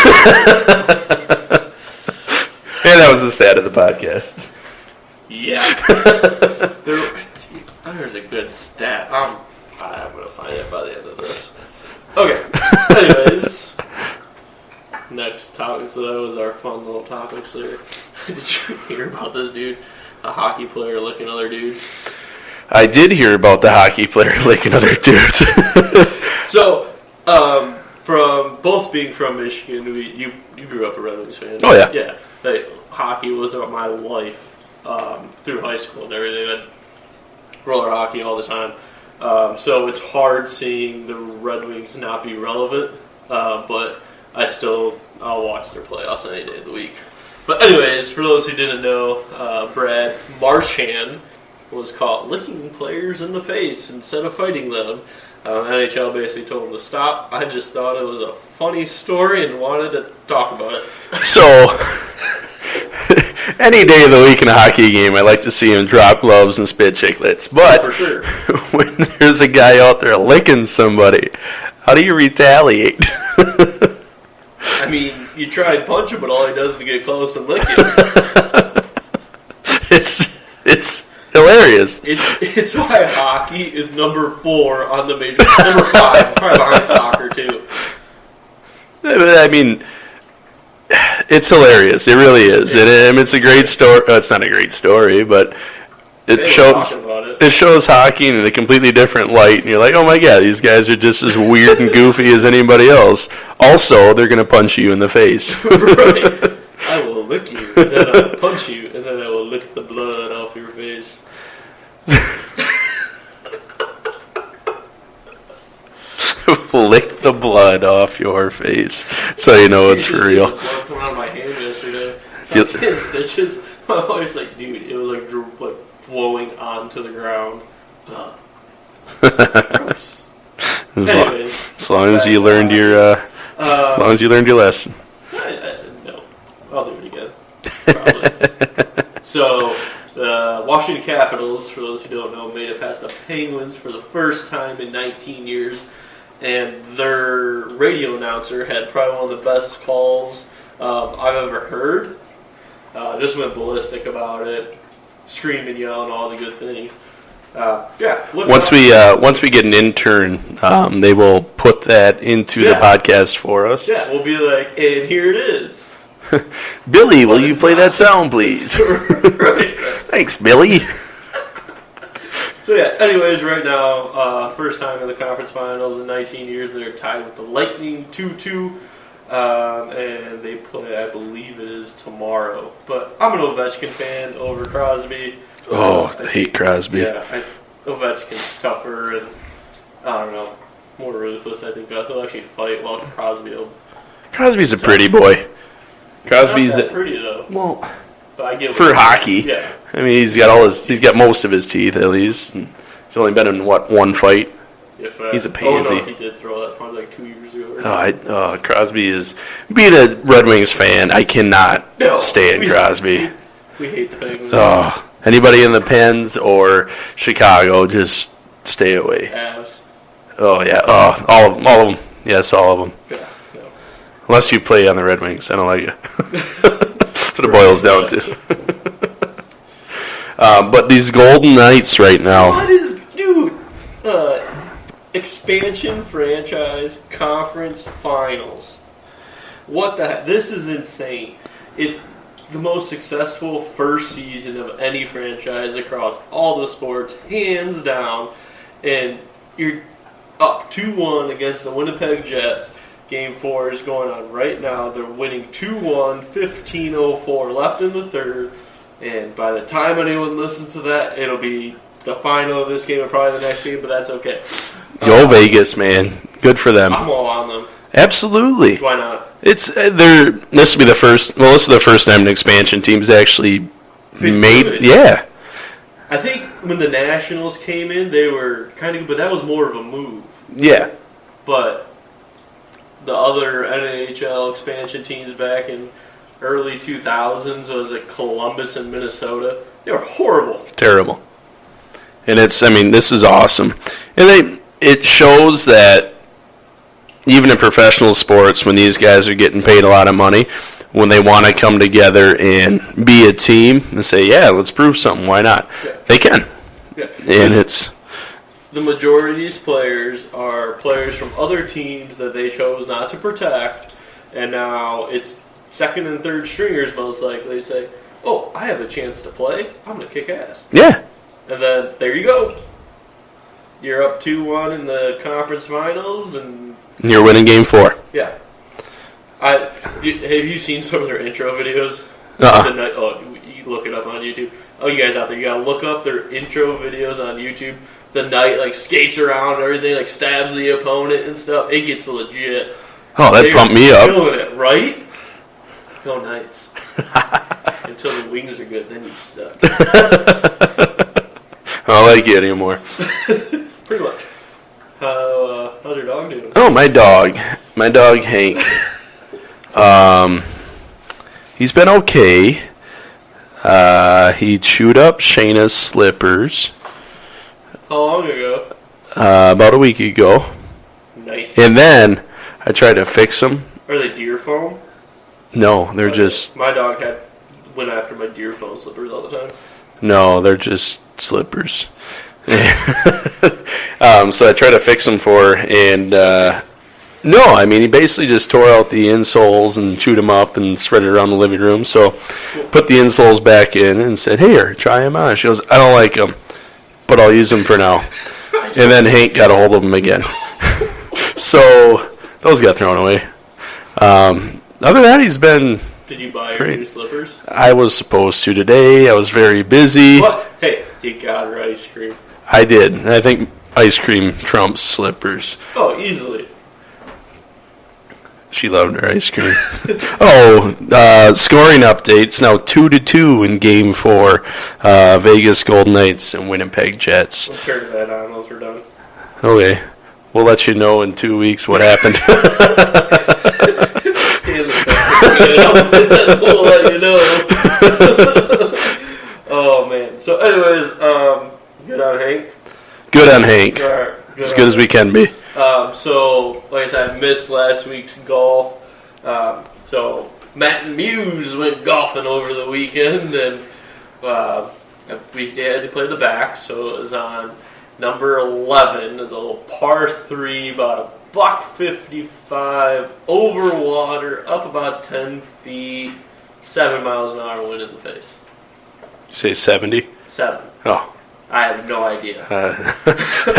And that was the stat of the podcast. Yeah. There's a good stat. I'm going to find it by the end of this. Okay. Anyways. Next topic. So that was our fun little topics there. Did you hear about this dude? A hockey player licking other dudes? I did hear about the hockey player licking other dudes. So, from both being from Michigan, you grew up a Red Wings fan. Oh, yeah. Yeah. Hockey was my life through high school and everything. I'd roller hockey all the time. So it's hard seeing the Red Wings not be relevant, but I'll watch their playoffs any day of the week. But anyways, for those who didn't know, Brad Marchand was caught licking players in the face instead of fighting them. NHL basically told him to stop. I just thought it was a funny story and wanted to talk about it. So, any day of the week in a hockey game, I like to see him drop gloves and spit chiclets. But For sure. when there's a guy out there licking somebody, how do you retaliate? I mean, you try and punch him, but all he does is get close and lick you. It's hilarious. It's why hockey is number 4 on the major, number 5, probably behind soccer too. I mean, it's hilarious. It really is. It's a great story. It's not a great story, but it shows hockey in a completely different light. And you're like, oh my god, these guys are just as weird and goofy as anybody else. Also, they're going to punch you in the face. Right. I will lick you, and then I'll punch you, and then I will lick the blood off your face. Lick the blood off your face, so you know it's for real. Blood coming out of my hand yesterday. I was getting stitches. My wife's like, dude, it was like flowing onto the ground. Gross. As long as you learned your lesson. No, I'll do it again. Probably. So The Washington Capitals, for those who don't know, made it past the Penguins for the first time in 19 years. And their radio announcer had probably one of the best calls I've ever heard. Just went ballistic about it, screaming, yelling, all the good things. Once we get an intern, they will put that into the podcast for us. Yeah, we'll be like, and here it is. Billy, will you play that sound, please? Right. Thanks, Billy. So anyways, right now, first time in the conference finals in 19 years. They're tied with the Lightning 2-2. And they play, I believe it is tomorrow. But I'm an Ovechkin fan over Crosby. I hate Crosby. Yeah, Ovechkin's tougher and, I don't know, more ruthless, I think. He'll actually fight while Crosby's a pretty boy. Crosby's not that pretty, though. Well, but I get for hockey. Yeah. I mean, he's got most of his teeth, at least. And he's only been in, one fight? He's a pansy. Oh, no, he did throw that probably like 2 years ago. Crosby is... Being a Red Wings fan, I cannot stand Crosby. We hate the Penguins. Anybody in the Pens or Chicago, just stay away. Avs. Oh, yeah. All of them. Yes, all of them. Yeah, no. Unless you play on the Red Wings. I don't like it. That's what it boils down to. But these Golden Knights right now... What is... Dude! Expansion franchise conference finals. What the heck? This is insane. The most successful first season of any franchise across all the sports, hands down. And you're up 2-1 against the Winnipeg Jets. Game 4 is going on right now. They're winning 2-1, 15:04 left in the third. And by the time anyone listens to that, it'll be the final of this game and probably the next game, but that's okay. Go Vegas, man. Good for them. I'm all on them. Absolutely. Why not? This will be the first. Well, this is the first time an expansion team's actually made. Good. Yeah. I think when the Nationals came in, they were kind of, but that was more of a move. Yeah. But the other NHL expansion teams back in early 2000s, was it Columbus and Minnesota? They were horrible. Terrible. And this is awesome. And it shows that even in professional sports, when these guys are getting paid a lot of money, when they want to come together and be a team and say, yeah, let's prove something, why not? Yeah. They can. Yeah. And it's... The majority of these players are players from other teams that they chose not to protect, and now it's second and third stringers most likely say, oh, I have a chance to play, I'm going to kick ass. Yeah. And then, there you go. You're up 2-1 in the conference finals, and you're winning game 4. yeah. Have you seen some of their intro videos? You look it up on YouTube. Oh, you guys out there, you gotta look up their intro videos on YouTube. The Knight, skates around and everything, stabs the opponent and stuff. It gets legit. Oh, that pumped me up. Doing it, right? Go Knights. Until the wings are good, then you suck. I don't like you anymore. Pretty much. How's your dog doing? Oh, my dog Hank. He's been okay. He chewed up Shayna's slippers. How long ago? About a week ago. Nice. And then I tried to fix them. Are they deer foam? No, they're just... My dog went after my deer foam slippers all the time. No, they're just slippers. So I tried to fix them for her, and he basically just tore out the insoles and chewed them up and spread it around the living room. So put the insoles back in and said, here, try them on. She goes, I don't like them, but I'll use them for now. And then Hank got a hold of them again. So those got thrown away. Other than that, he's been... Did you buy her great. new slippers? I was supposed to today. I was very busy. What? Hey, you got her ice cream. I did. I think ice cream trumps slippers. Oh, easily. She loved her ice cream. Scoring updates. Now 2-2 in Game 4. Vegas Golden Knights and Winnipeg Jets. We'll turn that on once we're done. Okay. We'll let you know in 2 weeks what happened. We'll let you know. Oh man. So, anyways, good on Hank. Good on Hank. All right, As good as we can be. So, like I said, I missed last week's golf. So, Matt and Muse went golfing over the weekend, and we had to play the back. So it was on number 11. It was a little par 3, about $155 over water, up about 10 feet, 7 miles an hour, wind in the face. Say 70? 7. Oh. I have no idea. I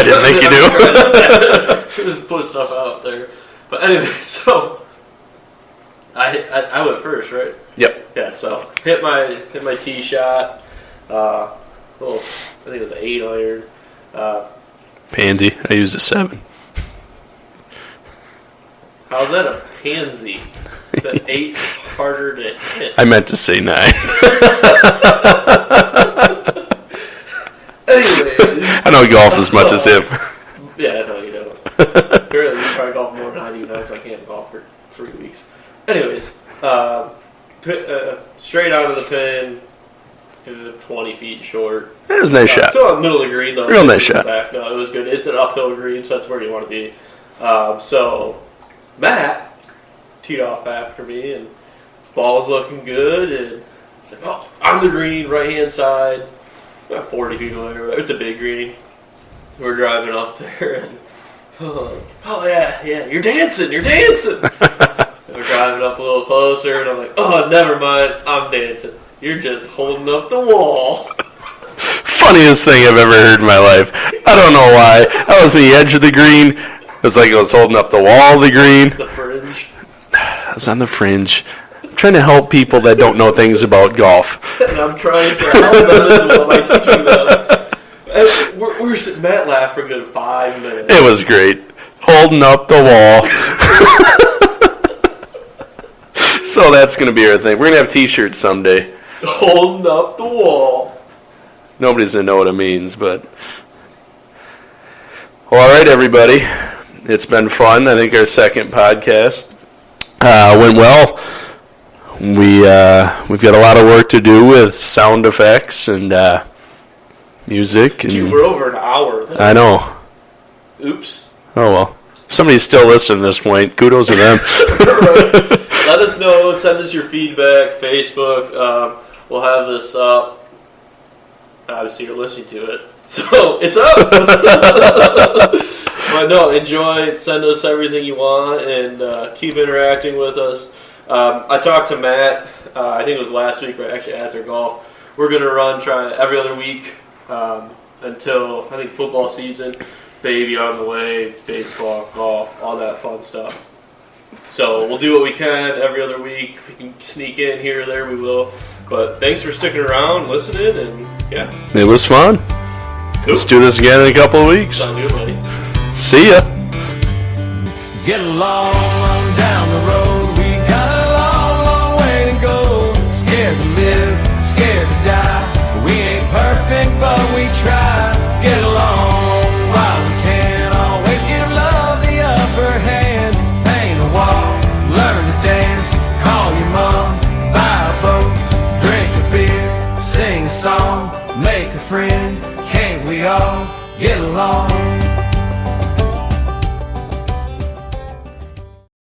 didn't think you do. Just put stuff out there. But anyway, so I went first, right? Yep. Yeah. So hit my tee shot. I think it was an 8-iron. Pansy. I used a 7. How's that a pansy? The 8 harder to hit. I meant to say 9. Anyways. I don't golf as much as him. Yeah, no, you don't. Apparently, you probably golf more than I do now because I can't golf for 3 weeks. Anyways, straight out of the pin, 20 feet short. That was a nice shot. Still in the middle of the green, though. Real nice shot. Back. No, it was good. It's an uphill green, so that's where you want to be. So, Matt teed off after me, and ball's looking good, and it's like, oh, on the green, right-hand side, about 40 feet away. It's a big green. We're driving up there, and oh yeah, you're dancing. We're driving up a little closer, and I'm like, oh, never mind, I'm dancing. You're just holding up the wall. Funniest thing I've ever heard in my life. I don't know why. I was on the edge of the green. It was like I was holding up the wall of the green. The fringe. I was on the fringe. I'm trying to help people that don't know things about golf. And I'm trying to help them as well by teaching them. We're sitting, Matt laughed for a good 5 minutes. It was great. Holding up the wall. So that's going to be our thing. We're going to have t-shirts someday. Holding up the wall. Nobody's going to know what it means, but... Well, all right, everybody. It's been fun. I think our second podcast went well. We've got a lot of work to do with sound effects and music. And Dude, we're over an hour. I know. Oops. Oh, well. If somebody's still listening at this point, kudos to them. Let us know. Send us your feedback. Facebook. We'll have this up. Obviously, you're listening to it. So, it's up. But no, enjoy. Send us everything you want and keep interacting with us. I talked to Matt, I think it was last week, right, actually after golf. We're going to try every other week until, I think, football season. Baby on the way, baseball, golf, all that fun stuff. So we'll do what we can every other week. If we can sneak in here or there, we will. But thanks for sticking around, listening, and yeah. It was fun. Cool. Let's do this again in a couple of weeks. Sounds good, buddy. See ya. Get along on down the road. We got a long, long way to go. Scared to live, scared to die. We ain't perfect, but we try. Get along while we can. Always give love the upper hand. Paint a wall, learn to dance. Call your mom, buy a boat, drink a beer, sing a song, make a friend. Can't we all get along?